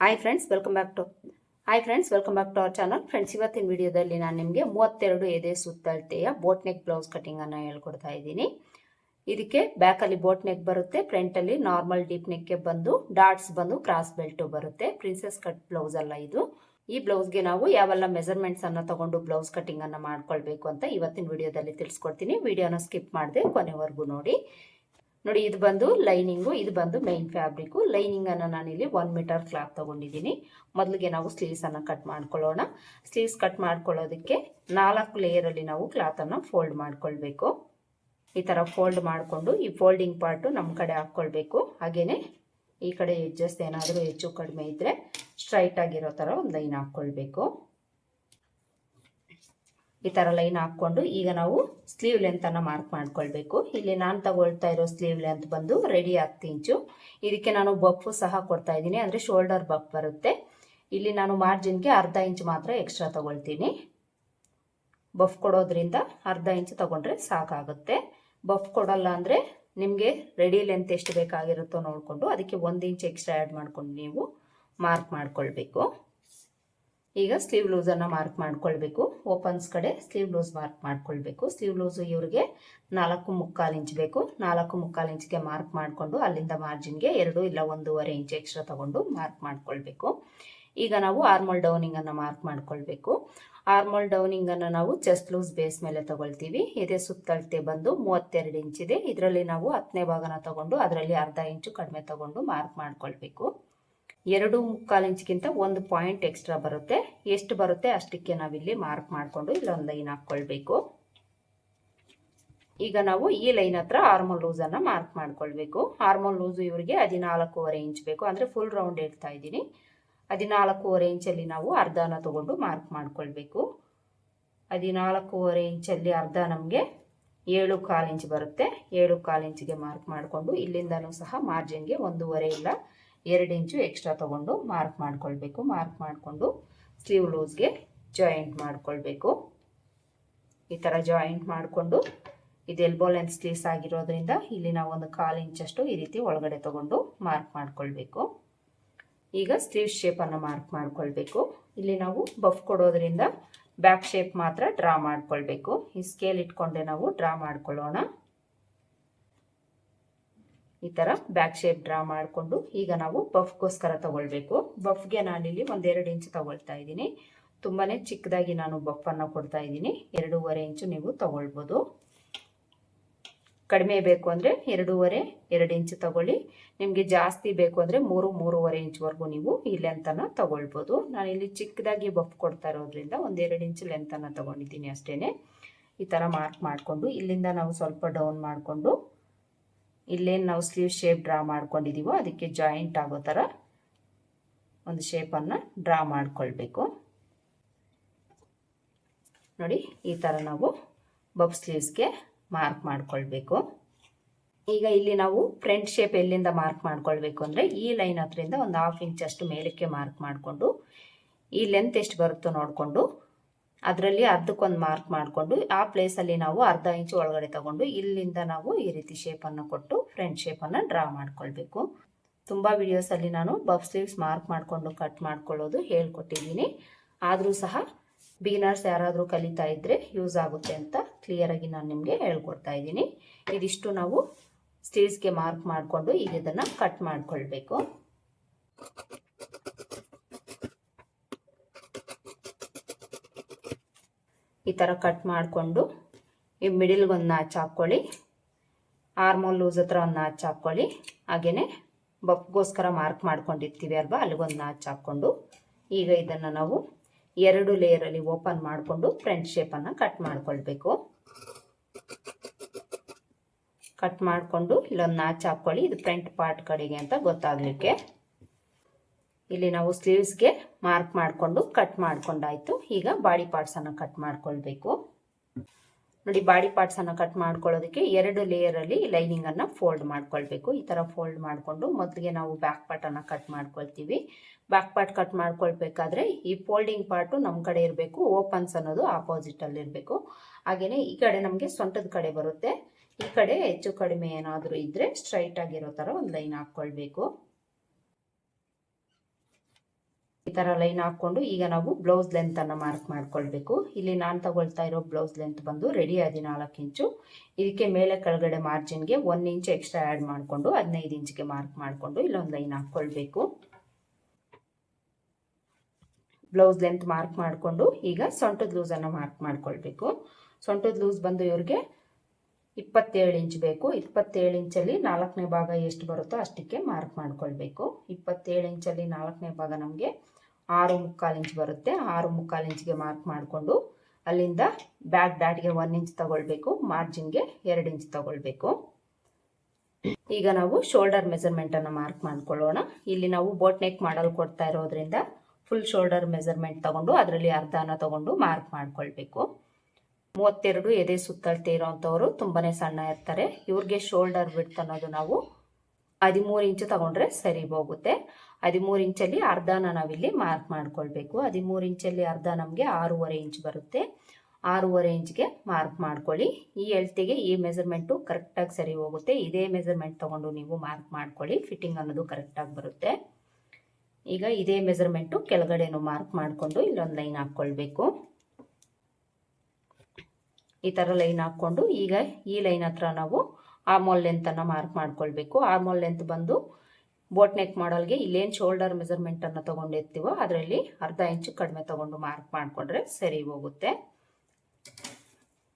Hi friends welcome back to our channel. Friends, ಇವತ್ತಿನ ವಿಡಿಯೋದಲ್ಲಿ ನಾನು ನಿಮಗೆ 32 ಎದೆ ಸುತ್ತಳತೆಯ ಬೋಟ್ ನೆಕ್ ಬ್ಲೌಸ್ ಕಟಿಂಗ್ ಅನ್ನು ಹೇಳ್ಕೊಡ್ತಾ ಇದ್ದೀನಿ. ಇದಕ್ಕೆ ಬ್ಯಾಕಲ್ಲಿ ಬೋಟ್ ನೆಕ್ ಬರುತ್ತೆ, ಫ್ರಂಟಲ್ಲಿ ನಾರ್ಮಲ್ ಡೀಪ್ ನೆಕ್ಗೆ ಬಂದು ಡಾಟ್ಸ್ ಬಂದು ಕ್ರಾಸ್ ಬೆಲ್ಟು ಬರುತ್ತೆ. ಪ್ರಿನ್ಸೆಸ್ ಕಟ್ ಬ್ಲೌಸ್ ಅಲ್ಲ ಇದು. ಈ ಬ್ಲೌಸ್ಗೆ ನಾವು ಯಾವೆಲ್ಲ ಮೆಜರ್ಮೆಂಟ್ಸ್ ಅನ್ನ ತಗೊಂಡು ಬ್ಲೌಸ್ ಕಟಿಂಗ್ ಅನ್ನ ಮಾಡ್ಕೊಳ್ಬೇಕು ಅಂತ ಇವತ್ತಿನ ವಿಡಿಯೋದಲ್ಲಿ ತಿಳಿಸ್ಕೊಡ್ತೀನಿ. ವಿಡಿಯೋನ ಸ್ಕಿಪ್ ಮಾಡದೆ ಕೊನೆವರೆಗೂ ನೋಡಿ. ಇದು ಬಂದು ಲೈನಿಂಗು, ಇದು ಬಂದು ಮೈನ್ ಫ್ಯಾಬ್ರಿಕ್. ಲೈನಿಂಗ್ ಅನ್ನು ನಾನಿಲ್ಲಿ 1 ಮೀಟರ್ ಕ್ಲಾತ್ ತಗೊಂಡಿದ್ದೀನಿ. ಮೊದಲಿಗೆ ನಾವು ಸ್ಲೀವ್ಸ್ ಅನ್ನ ಕಟ್ ಮಾಡ್ಕೊಳ್ಳೋಣ. ಸ್ಲೀವ್ಸ್ ಕಟ್ ಮಾಡ್ಕೊಳ್ಳೋದಕ್ಕೆ 4 ಲೇಯರ್ ಅಲ್ಲಿ ನಾವು ಕ್ಲಾತ್ ಅನ್ನ ಫೋಲ್ಡ್ ಮಾಡ್ಕೊಳ್ಬೇಕು. ಈ ತರ ಫೋಲ್ಡ್ ಮಾಡಿಕೊಂಡು ಈ ಫೋಲ್ಡಿಂಗ್ ಪಾರ್ಟ್ ನಮ್ಮ ಕಡೆ ಹಾಕೊಳ್ಬೇಕು. ಹಾಗೇನೆ ಈ ಕಡೆ ಎಡ್ಜಸ್ ಏನಾದರೂ ಹೆಚ್ಚು ಕಡಿಮೆ ಇದ್ರೆ ಸ್ಟ್ರೈಟ್ ಆಗಿರೋ ತರ ಒಂದು ಲೈನ್ ಹಾಕೊಳ್ಬೇಕು. ಈ ತರ ಲೈನ್ ಹಾಕೊಂಡು ಈಗ ನಾವು ಸ್ಲೀವ್ ಲೆಂತ್ ಅನ್ನ ಮಾರ್ಕ್ ಮಾಡ್ಕೊಳ್ಬೇಕು. ಇಲ್ಲಿ ನಾನು ತಗೊಳ್ತಾ ಇರೋ ಸ್ಲೀವ್ ಲೆಂತ್ ಬಂದು ರೆಡಿ 10 ಇಂಚು. ಇದಕ್ಕೆ ನಾನು ಬಫ್ ಸಹ ಕೊಡ್ತಾ ಇದ್ದೀನಿ, ಅಂದ್ರೆ ಶೋಲ್ಡರ್ ಬಫ್ ಬರುತ್ತೆ. ಇಲ್ಲಿ ನಾನು ಮಾರ್ಜಿನ್ಗೆ ಅರ್ಧ ಇಂಚ್ ಮಾತ್ರ ಎಕ್ಸ್ಟ್ರಾ ತಗೊಳ್ತೀನಿ. ಬಫ್ ಕೊಡೋದ್ರಿಂದ ಅರ್ಧ ಇಂಚ್ ತಗೊಂಡ್ರೆ ಸಾಕಾಗುತ್ತೆ. ಬಫ್ ಕೊಡಲ್ಲ ಅಂದ್ರೆ ನಿಮಗೆ ರೆಡಿ ಲೆಂತ್ ಎಷ್ಟು ಬೇಕಾಗಿರುತ್ತೋ ನೋಡಿಕೊಂಡು ಅದಕ್ಕೆ 1 ಇಂಚ್ ಎಕ್ಸ್ಟ್ರಾ ಆ್ಯಡ್ ಮಾಡ್ಕೊಂಡು ನೀವು ಮಾರ್ಕ್ ಮಾಡ್ಕೊಳ್ಬೇಕು. ಈಗ ಸ್ಲೀವ್ ಲೂಸ್ ಅನ್ನ ಮಾರ್ಕ್ ಮಾಡ್ಕೊಳ್ಬೇಕು. ಓಪನ್ಸ್ ಕಡೆ ಸ್ಲೀವ್ ಲೂಸ್ ಮಾರ್ಕ್ ಮಾಡ್ಕೊಳ್ಬೇಕು. ಸ್ಲೀವ್ ಲೂಸ್ ಇವ್ರಿಗೆ 4.25 ಇಂಚ್ ಬೇಕು. 4.25 ಇಂಚ್ಗೆ ಮಾರ್ಕ್ ಮಾಡಿಕೊಂಡು ಅಲ್ಲಿಂದ ಮಾರ್ಜಿನ್ಗೆ 2 ಇಲ್ಲ 1.5 ಇಂಚ್ ಎಕ್ಸ್ಟ್ರಾ ತಗೊಂಡು ಮಾರ್ಕ್ ಮಾಡ್ಕೊಳ್ಬೇಕು. ಈಗ ನಾವು ಆರ್ಮೋಲ್ ಡೌನಿಂಗ್ ಅನ್ನ ಮಾರ್ಕ್ ಮಾಡ್ಕೊಳ್ಬೇಕು. ಆರ್ಮೋಲ್ ಡೌನಿಂಗ್ ಅನ್ನ ನಾವು ಚೆಸ್ಟ್ ಲೂಸ್ ಬೇಸ್ ಮೇಲೆ ತಗೊಳ್ತೀವಿ. ಎದೆ ಸುತ್ತಳತೆ ಬಂದು 32 ಇಂಚ್ ಇದೆ. ಇದರಲ್ಲಿ ನಾವು 10ನೇ ಭಾಗನ ತಗೊಂಡು ಅದರಲ್ಲಿ ಅರ್ಧ ಇಂಚು ಕಡಿಮೆ ತಗೊಂಡು ಮಾರ್ಕ್ ಮಾಡ್ಕೊಳ್ಬೇಕು. 2.25 ಇಂಚ್ಗಿಂತ 1 ಪಾಯಿಂಟ್ ಎಕ್ಸ್ಟ್ರಾ ಬರುತ್ತೆ. ಎಷ್ಟು ಬರುತ್ತೆ ಅಷ್ಟಕ್ಕೆ ನಾವಿಲ್ಲಿ ಮಾರ್ಕ್ ಮಾಡಿಕೊಂಡು ಇಲ್ಲೊಂದು ಲೈನ್ ಹಾಕೊಳ್ಬೇಕು. ಈಗ ನಾವು ಈ ಲೈನ್ ಹತ್ರ ಆರ್ಮೋಲ್ ಲೂಸ್ ಅನ್ನ ಮಾರ್ಕ್ ಮಾಡ್ಕೊಳ್ಬೇಕು. ಆರ್ಮೋಲ್ ಲೂಸ್ ಇವರಿಗೆ 14.5 ಇಂಚ್ ಬೇಕು, ಅಂದ್ರೆ ಫುಲ್ ರೌಂಡ್ ಹೇಳ್ತಾ ಇದ್ದೀನಿ. 14.5 ಇಂಚಲ್ಲಿ ನಾವು ಅರ್ಧನ ತಗೊಂಡು ಮಾರ್ಕ್ ಮಾಡ್ಕೊಳ್ಬೇಕು. 14.5 ಇಂಚಲ್ಲಿ ಅರ್ಧ ನಮಗೆ 7.25 ಇಂಚ್ ಬರುತ್ತೆ. 7.25 ಇಂಚ್ಗೆ ಮಾರ್ಕ್ ಮಾಡಿಕೊಂಡು ಇಲ್ಲಿಂದನೂ ಸಹ ಮಾರ್ಜಿನ್ಗೆ 1.5 ಇಲ್ಲ 2 ಇಂಚು ಎಕ್ಸ್ಟ್ರಾ ತಗೊಂಡು ಮಾರ್ಕ್ ಮಾಡ್ಕೊಳ್ಬೇಕು. ಮಾರ್ಕ್ ಮಾಡಿಕೊಂಡು ಸ್ಲೀವ್ ಲೂಸ್ಗೆ ಜಾಯಿಂಟ್ ಮಾಡ್ಕೊಳ್ಬೇಕು. ಈ ತರ ಜಾಯಿಂಟ್ ಮಾಡಿಕೊಂಡು ಇದು ಎಲ್ಬೋ ಲೆಂತ್ ಸ್ಲೀವ್ಸ್ ಆಗಿರೋದ್ರಿಂದ ಇಲ್ಲಿ ನಾವು 1/4 ಇಂಚಷ್ಟು ಈ ರೀತಿ ಒಳಗಡೆ ತಗೊಂಡು ಮಾರ್ಕ್ ಮಾಡ್ಕೊಳ್ಬೇಕು. ಈಗ ಸ್ಲೀವ್ ಶೇಪ್ ಅನ್ನು ಮಾರ್ಕ್ ಮಾಡ್ಕೊಳ್ಬೇಕು. ಇಲ್ಲಿ ನಾವು ಬಫ್ ಕೊಡೋದ್ರಿಂದ ಬ್ಯಾಕ್ ಶೇಪ್ ಮಾತ್ರ ಡ್ರಾ ಮಾಡ್ಕೊಳ್ಬೇಕು. ಈ ಸ್ಕೇಲ್ ಇಟ್ಕೊಂಡೆ ನಾವು ಡ್ರಾ ಮಾಡ್ಕೊಳ್ಳೋಣ. ಈ ತರ ಬ್ಯಾಕ್ ಶೇಪ್ ಡ್ರಾ ಮಾಡಿಕೊಂಡು ಈಗ ನಾವು ಬಫ್ಗೋಸ್ಕರ ತಗೊಳ್ಬೇಕು. ಬಫ್ಗೆ ನಾನಿಲ್ಲಿ 1-2 ಇಂಚ್ ತಗೊಳ್ತಾ ಇದ್ದೀನಿ. ತುಂಬಾನೇ ಚಿಕ್ಕದಾಗಿ ನಾನು ಬಫ್ ಅನ್ನ ಕೊಡ್ತಾ ಇದ್ದೀನಿ. 2.5 ಇಂಚು ನೀವು ತಗೊಳ್ಬೋದು. ಕಡಿಮೆ ಬೇಕು ಅಂದ್ರೆ 2.5-2 ಇಂಚ್ ತಗೊಳ್ಳಿ. ನಿಮ್ಗೆ ಜಾಸ್ತಿ ಬೇಕು ಅಂದ್ರೆ 3-3.5 ಇಂಚ್ವರೆಗೂ ನೀವು ಈ ಲೆಂತ್ ಅನ್ನ ತಗೊಳ್ಬೋದು. ನಾನಿಲ್ಲಿ ಚಿಕ್ಕದಾಗಿ ಬಫ್ ಕೊಡ್ತಾ ಇರೋದ್ರಿಂದ 1-2 ಇಂಚ್ ಲೆಂತ್ ಅನ್ನ ತಗೊಂಡಿದ್ದೀನಿ ಅಷ್ಟೇನೆ. ಈ ತರ ಮಾರ್ಕ್ ಮಾಡಿಕೊಂಡು ಇಲ್ಲಿಂದ ನಾವು ಸ್ವಲ್ಪ ಡೌನ್ ಮಾಡಿಕೊಂಡು ಇಲ್ಲೇನು ನಾವು ಸ್ಲೀವ್ ಶೇಪ್ ಡ್ರಾ ಮಾಡ್ಕೊಂಡಿದೀವೋ ಅದಕ್ಕೆ ಜಾಯಿಂಟ್ ಆಗೋ ತರ ಒಂದು ಶೇಪ್ ಅನ್ನ ಡ್ರಾ ಮಾಡ್ಕೊಳ್ಬೇಕು. ನೋಡಿ, ಈ ತರ ನಾವು ಬಫ್ ಸ್ಲೀವ್ಸ್ಗೆ ಮಾರ್ಕ್ ಮಾಡ್ಕೊಳ್ಬೇಕು. ಈಗ ಇಲ್ಲಿ ನಾವು ಫ್ರಂಟ್ ಶೇಪ್ ಎಲ್ಲಿಂದ ಮಾರ್ಕ್ ಮಾಡ್ಕೊಳ್ಬೇಕು ಅಂದ್ರೆ ಈ ಲೈನ್ ಹತ್ರದಿಂದ 1/2 ಇಂಚ್ ಅಷ್ಟು ಮೇಲಕ್ಕೆ ಮಾರ್ಕ್ ಮಾಡಿಕೊಂಡು ಈ ಲೆಂತ್ ಎಷ್ಟು ಬರುತ್ತೋ ನೋಡಿಕೊಂಡು ಅದರಲ್ಲಿ ಅರ್ಧಕ್ಕೊಂದು ಮಾರ್ಕ್ ಮಾಡಿಕೊಂಡು ಆ ಪ್ಲೇಸಲ್ಲಿ ನಾವು ಅರ್ಧ ಇಂಚು ಒಳಗಡೆ ತಗೊಂಡು ಇಲ್ಲಿಂದ ನಾವು ಈ ರೀತಿ ಶೇಪ್ ಅನ್ನು ಕೊಟ್ಟು ಫ್ರಂಟ್ ಶೇಪ್ ಅನ್ನು ಡ್ರಾ ಮಾಡ್ಕೊಳ್ಬೇಕು. ತುಂಬ ವಿಡಿಯೋಸಲ್ಲಿ ನಾನು ಬಫ್ ಸ್ಲೀವ್ಸ್ ಮಾರ್ಕ್ ಮಾಡಿಕೊಂಡು ಕಟ್ ಮಾಡ್ಕೊಳ್ಳೋದು ಹೇಳ್ಕೊಟ್ಟಿದ್ದೀನಿ. ಆದರೂ ಸಹ ಬಿಗಿನರ್ಸ್ ಯಾರಾದರೂ ಕಲಿತಾ ಇದ್ರೆ ಯೂಸ್ ಆಗುತ್ತೆ ಅಂತ ಕ್ಲಿಯರ್ ಆಗಿ ನಾನು ನಿಮಗೆ ಹೇಳ್ಕೊಡ್ತಾ ಇದ್ದೀನಿ. ಇದಿಷ್ಟು ನಾವು ಸ್ಲೀವ್ಸ್ಗೆ ಮಾರ್ಕ್ ಮಾಡಿಕೊಂಡು ಈಗ ಇದನ್ನು ಕಟ್ ಮಾಡ್ಕೊಳ್ಬೇಕು. ಈ ತರ ಕಟ್ ಮಾಡಿಕೊಂಡು ಈ ಮಿಡಿಲ್ಗೆ ಒಂದು ನಾಚ್ ಹಾಕ್ಕೊಳ್ಳಿ. ಆರ್ಮೋಲ್ ಲೂಸ್ ಹತ್ರ ಒಂದು ನಾಚ್ ಹಾಕ್ಕೊಳ್ಳಿ. ಹಾಗೇನೆ ಬಫ್ಗೋಸ್ಕರ ಮಾರ್ಕ್ ಮಾಡ್ಕೊಂಡಿರ್ತೀವಿ ಅಲ್ವಾ, ಅಲ್ಲಿಗೊಂದು ನಾಚ್ ಹಾಕ್ಕೊಂಡು ಈಗ ಇದನ್ನು ನಾವು 2 ಲೇಯರಲ್ಲಿ ಓಪನ್ ಮಾಡಿಕೊಂಡು ಫ್ರಂಟ್ ಶೇಪನ್ನು ಕಟ್ ಮಾಡ್ಕೊಳ್ಬೇಕು. ಕಟ್ ಮಾಡಿಕೊಂಡು ಇಲ್ಲೊಂದು ನಾಚ್ ಹಾಕ್ಕೊಳ್ಳಿ, ಇದು ಫ್ರಂಟ್ ಪಾರ್ಟ್ ಕಡೆಗೆ ಅಂತ ಗೊತ್ತಾಗಲಿಕ್ಕೆ. ಇಲ್ಲಿ ನಾವು ಸ್ಲೀವ್ಸ್ಗೆ ಮಾರ್ಕ್ ಮಾಡಿಕೊಂಡು ಕಟ್ ಮಾಡ್ಕೊಂಡಾಯ್ತು. ಈಗ ಬಾಡಿ ಪಾರ್ಟ್ಸ್ ಅನ್ನು ಕಟ್ ಮಾಡ್ಕೊಳ್ಬೇಕು. ನೋಡಿ, ಬಾಡಿ ಪಾರ್ಟ್ಸ್ ಅನ್ನು ಕಟ್ ಮಾಡ್ಕೊಳ್ಳೋದಕ್ಕೆ 2 ಲೇಯರ್ ಅಲ್ಲಿ ಲೈನಿಂಗ್ ಅನ್ನ ಫೋಲ್ಡ್ ಮಾಡ್ಕೊಳ್ಬೇಕು. ಈ ತರ ಫೋಲ್ಡ್ ಮಾಡಿಕೊಂಡು ಮೊದಲಿಗೆ ನಾವು ಬ್ಯಾಕ್ ಪಾರ್ಟ್ ಅನ್ನ ಕಟ್ ಮಾಡ್ಕೊಳ್ತೀವಿ. ಬ್ಯಾಕ್ ಪಾರ್ಟ್ ಕಟ್ ಮಾಡ್ಕೊಳ್ಬೇಕಾದ್ರೆ ಈ ಫೋಲ್ಡಿಂಗ್ ಪಾರ್ಟ್ ನಮ್ಮ ಕಡೆ ಇರಬೇಕು, ಓಪನ್ಸ್ ಅನ್ನೋದು ಆಪೋಸಿಟ್ ಅಲ್ಲಿ ಇರಬೇಕು. ಹಾಗೇನೆ ಈ ಕಡೆ ನಮಗೆ ಸೊಂಟದ ಕಡೆ ಬರುತ್ತೆ. ಈ ಕಡೆ ಹೆಚ್ಚು ಕಡಿಮೆ ಏನಾದರೂ ಇದ್ರೆ ಸ್ಟ್ರೈಟ್ ಆಗಿರೋ ತರ ಒಂದು ಲೈನ್ ಹಾಕೊಳ್ಬೇಕು. ಈ ಥರ ಲೈನ್ ಹಾಕ್ಕೊಂಡು ಈಗ ನಾವು ಬ್ಲೌಸ್ ಲೆಂತನ್ನು ಮಾರ್ಕ್ ಮಾಡ್ಕೊಳ್ಬೇಕು. ಇಲ್ಲಿ ನಾನು ತಗೊಳ್ತಾ ಇರೋ ಬ್ಲೌಸ್ ಲೆಂತ್ ಬಂದು ರೆಡಿ 14 ಇಂಚು. ಇದಕ್ಕೆ ಮೇಲೆ ಕೆಳಗಡೆ ಮಾರ್ಜಿನ್ಗೆ 1 ಇಂಚ್ ಎಕ್ಸ್ಟ್ರಾ ಆ್ಯಡ್ ಮಾಡಿಕೊಂಡು 15 ಇಂಚ್ಗೆ ಮಾರ್ಕ್ ಮಾಡಿಕೊಂಡು ಇಲ್ಲೊಂದು ಲೈನ್ ಹಾಕ್ಕೊಳ್ಬೇಕು. ಬ್ಲೌಸ್ ಲೆಂತ್ ಮಾರ್ಕ್ ಮಾಡಿಕೊಂಡು ಈಗ ಸೊಂಟದ ಲೂಸನ್ನು ಮಾರ್ಕ್ ಮಾಡ್ಕೊಳ್ಬೇಕು. ಸೊಂಟದ ಲೂಸ್ ಬಂದು ಇವ್ರಿಗೆ 27 ಇಂಚ್ ಬೇಕು. 27 ಇಂಚಲ್ಲಿ 4ನೇ ಭಾಗ ಎಷ್ಟು ಬರುತ್ತೋ ಅಷ್ಟಕ್ಕೆ ಮಾರ್ಕ್ ಮಾಡ್ಕೊಳ್ಬೇಕು. 27 ಇಂಚಲ್ಲಿ 4ನೇ ಭಾಗ ನಮಗೆ 6.25 ಇಂಚ್ ಬರುತ್ತೆ. 6.25 ಇಂಚ್ಗೆ ಮಾರ್ಕ್ ಮಾಡಿಕೊಂಡು ಅಲ್ಲಿಂದ ಬ್ಯಾಕ್ ಡಾಟ್ಗೆ 1 ಇಂಚ್ ತಗೊಳ್ಬೇಕು, ಮಾರ್ಜಿನ್ಗೆ 2 ಇಂಚ್ ತಗೊಳ್ಬೇಕು. ಈಗ ನಾವು ಶೋಲ್ಡರ್ ಮೆಜರ್ಮೆಂಟನ್ನು ಮಾರ್ಕ್ ಮಾಡ್ಕೊಳ್ಳೋಣ. ಇಲ್ಲಿ ನಾವು ಬೋಟ್ ನೆಕ್ ಮಾಡಲ್ ಕೊಡ್ತಾ ಇರೋದ್ರಿಂದ ಫುಲ್ ಶೋಲ್ಡರ್ ಮೆಜರ್ಮೆಂಟ್ ತಗೊಂಡು ಅದರಲ್ಲಿ ಅರ್ಧನ ತಗೊಂಡು ಮಾರ್ಕ್ ಮಾಡ್ಕೊಳ್ಬೇಕು. 32 ಎದೆ ಸುತ್ತಳತೆ ಇರೋವಂಥವ್ರು ತುಂಬಾನೇ ಸಣ್ಣ ಇರ್ತಾರೆ. ಇವ್ರಿಗೆ ಶೋಲ್ಡರ್ ವಿಡ್ತ್ ಅನ್ನೋದು ನಾವು 13 ಇಂಚು ತಗೊಂಡ್ರೆ ಸರಿ ಹೋಗುತ್ತೆ. 13 ಇಂಚಲ್ಲಿ ಅರ್ಧನ ನಾವಿಲ್ಲಿ ಮಾರ್ಕ್ ಮಾಡ್ಕೊಳ್ಬೇಕು. 13 ಇಂಚಲ್ಲಿ ಅರ್ಧ ನಮಗೆ 6.5 ಇಂಚ್ ಬರುತ್ತೆ. 6.5 ಇಂಚ್ಗೆ ಮಾರ್ಕ್ ಮಾಡ್ಕೊಳ್ಳಿ. ಈ ಅಳತೆಗೆ ಈ ಮೆಜರ್ಮೆಂಟು ಕರೆಕ್ಟಾಗಿ ಸರಿ ಹೋಗುತ್ತೆ. ಇದೇ ಮೆಜರ್ಮೆಂಟ್ ತಗೊಂಡು ನೀವು ಮಾರ್ಕ್ ಮಾಡ್ಕೊಳ್ಳಿ, ಫಿಟ್ಟಿಂಗ್ ಅನ್ನೋದು ಕರೆಕ್ಟಾಗಿ ಬರುತ್ತೆ. ಈಗ ಇದೇ ಮೆಜರ್ಮೆಂಟು ಕೆಳಗಡೆನೂ ಮಾರ್ಕ್ ಮಾಡಿಕೊಂಡು ಇಲ್ಲೊಂದು ಲೈನ್ ಹಾಕ್ಕೊಳ್ಬೇಕು. ಈ ಥರ ಲೈನ್ ಹಾಕ್ಕೊಂಡು ಈಗ ಈ ಲೈನ್ ಹತ್ರ ನಾವು ಆರ್ಮೋಲ್ ಲೆಂತನ್ನು ಮಾರ್ಕ್ ಮಾಡ್ಕೊಳ್ಬೇಕು. ಆರ್ಮೋಲ್ ಲೆಂತ್ ಬಂದು ಬೋಟ್ ನೆಕ್ ಮಾಡಲ್ಗೆ ಇಲ್ಲೇನು ಶೋಲ್ಡರ್ ಮೆಜರ್ಮೆಂಟನ್ನು ತೊಗೊಂಡಿರ್ತೀವೋ ಅದರಲ್ಲಿ ಅರ್ಧ ಇಂಚು ಕಡಿಮೆ ತೊಗೊಂಡು ಮಾರ್ಕ್ ಮಾಡಿಕೊಂಡ್ರೆ ಸರಿ ಹೋಗುತ್ತೆ.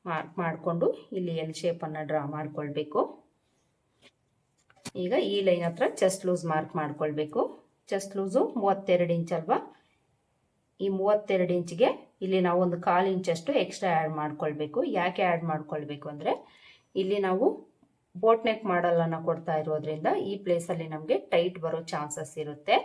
ಮಾರ್ಕ್ ಮಾಡಿಕೊಂಡು ಇಲ್ಲಿ ಎಲ್ ಶೇಪನ್ನು ಡ್ರಾ ಮಾಡ್ಕೊಳ್ಬೇಕು. ಈಗ ಈ ಲೈನ್ ಹತ್ರ ಚೆಸ್ಟ್ ಲೂಸ್ ಮಾರ್ಕ್ ಮಾಡ್ಕೊಳ್ಬೇಕು. ಚೆಸ್ಟ್ ಲೂಸು 32 ಇಂಚ್ ಅಲ್ವಾ. ಈ 32 ಇಂಚ್ಗೆ ಇಲ್ಲಿ ನಾವು ಒಂದು 1/4 ಇಂಚಷ್ಟು ಎಕ್ಸ್ಟ್ರಾ ಆ್ಯಡ್ ಮಾಡ್ಕೊಳ್ಬೇಕು. ಯಾಕೆ ಆ್ಯಡ್ ಮಾಡ್ಕೊಳ್ಬೇಕು ಅಂದರೆ ಇಲ್ಲಿ ನಾವು ಬೋಟ್ ನೆಕ್ ಮಾಡಲನ್ನು ಕೊಡ್ತಾ ಇರೋದ್ರಿಂದ ಈ ಪ್ಲೇಸಲ್ಲಿ ನಮಗೆ ಟೈಟ್ ಬರೋ ಚಾನ್ಸಸ್ ಇರುತ್ತೆ.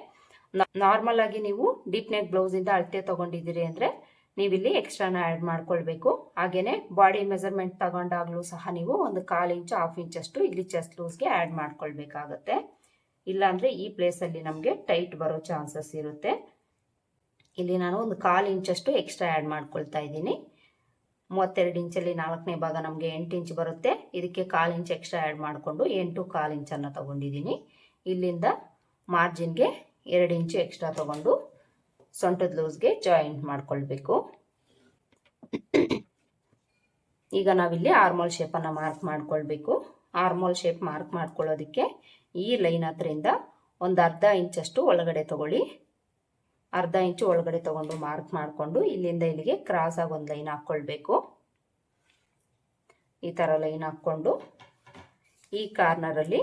ನಾರ್ಮಲ್ ಆಗಿ ನೀವು ಡೀಪ್ ನೆಕ್ ಬ್ಲೌಸಿಂದ ಅಳತೆ ತೊಗೊಂಡಿದ್ದೀರಿ ಅಂದರೆ ನೀವಿಲ್ಲಿ ಎಕ್ಸ್ಟ್ರಾನ ಆ್ಯಡ್ ಮಾಡ್ಕೊಳ್ಬೇಕು. ಹಾಗೆಯೇ ಬಾಡಿ ಮೆಜರ್ಮೆಂಟ್ ತಗೊಂಡಾಗಲೂ ಸಹ ನೀವು ಒಂದು 1/4 ಇಂಚು 1/2 ಇಂಚಷ್ಟು ಇಲ್ಲಿ ಚೆಸ್ಟ್ ಲೂಸ್ಗೆ ಆ್ಯಡ್ ಮಾಡ್ಕೊಳ್ಬೇಕಾಗತ್ತೆ. ಇಲ್ಲಾಂದರೆ ಈ ಪ್ಲೇಸಲ್ಲಿ ನಮಗೆ ಟೈಟ್ ಬರೋ ಚಾನ್ಸಸ್ ಇರುತ್ತೆ. ಇಲ್ಲಿ ನಾನು ಒಂದು 1/4 ಇಂಚಷ್ಟು ಎಕ್ಸ್ಟ್ರಾ ಆ್ಯಡ್ ಮಾಡ್ಕೊಳ್ತಾ ಇದ್ದೀನಿ. 32 ಇಂಚಲ್ಲಿ 4ನೇ ಭಾಗ ನಮಗೆ 8 ಇಂಚ್ ಬರುತ್ತೆ. ಇದಕ್ಕೆ 1/4 ಇಂಚ್ ಎಕ್ಸ್ಟ್ರಾ ಆ್ಯಡ್ ಮಾಡಿಕೊಂಡು 8.25 ಇಂಚನ್ನು ತಗೊಂಡಿದ್ದೀನಿ. ಇಲ್ಲಿಂದ ಮಾರ್ಜಿನ್ಗೆ 2 ಇಂಚು ಎಕ್ಸ್ಟ್ರಾ ತಗೊಂಡು ಸೊಂಟದ ಲೂಸ್ಗೆ ಜಾಯಿಂಟ್ ಮಾಡ್ಕೊಳ್ಬೇಕು. ಈಗ ನಾವಿಲ್ಲಿ ಆರ್ಮೋಲ್ ಶೇಪನ್ನು ಮಾರ್ಕ್ ಮಾಡ್ಕೊಳ್ಬೇಕು. ಆರ್ಮೋಲ್ ಶೇಪ್ ಮಾರ್ಕ್ ಮಾಡ್ಕೊಳ್ಳೋದಕ್ಕೆ ಈ ಲೈನ್ ಹತ್ರದಿಂದ ಒಂದು ಅರ್ಧ ಇಂಚಷ್ಟು ಒಳಗಡೆ ತಗೊಳ್ಳಿ. ಅರ್ಧ ಇಂಚು ಒಳಗಡೆ ತಗೊಂಡು ಮಾರ್ಕ್ ಮಾಡಿಕೊಂಡು ಇಲ್ಲಿಂದ ಇಲ್ಲಿಗೆ ಕ್ರಾಸ್ ಆಗಿ ಒಂದು ಲೈನ್ ಹಾಕ್ಕೊಳ್ಬೇಕು. ಈ ಥರ ಲೈನ್ ಹಾಕ್ಕೊಂಡು ಈ ಕಾರ್ನರಲ್ಲಿ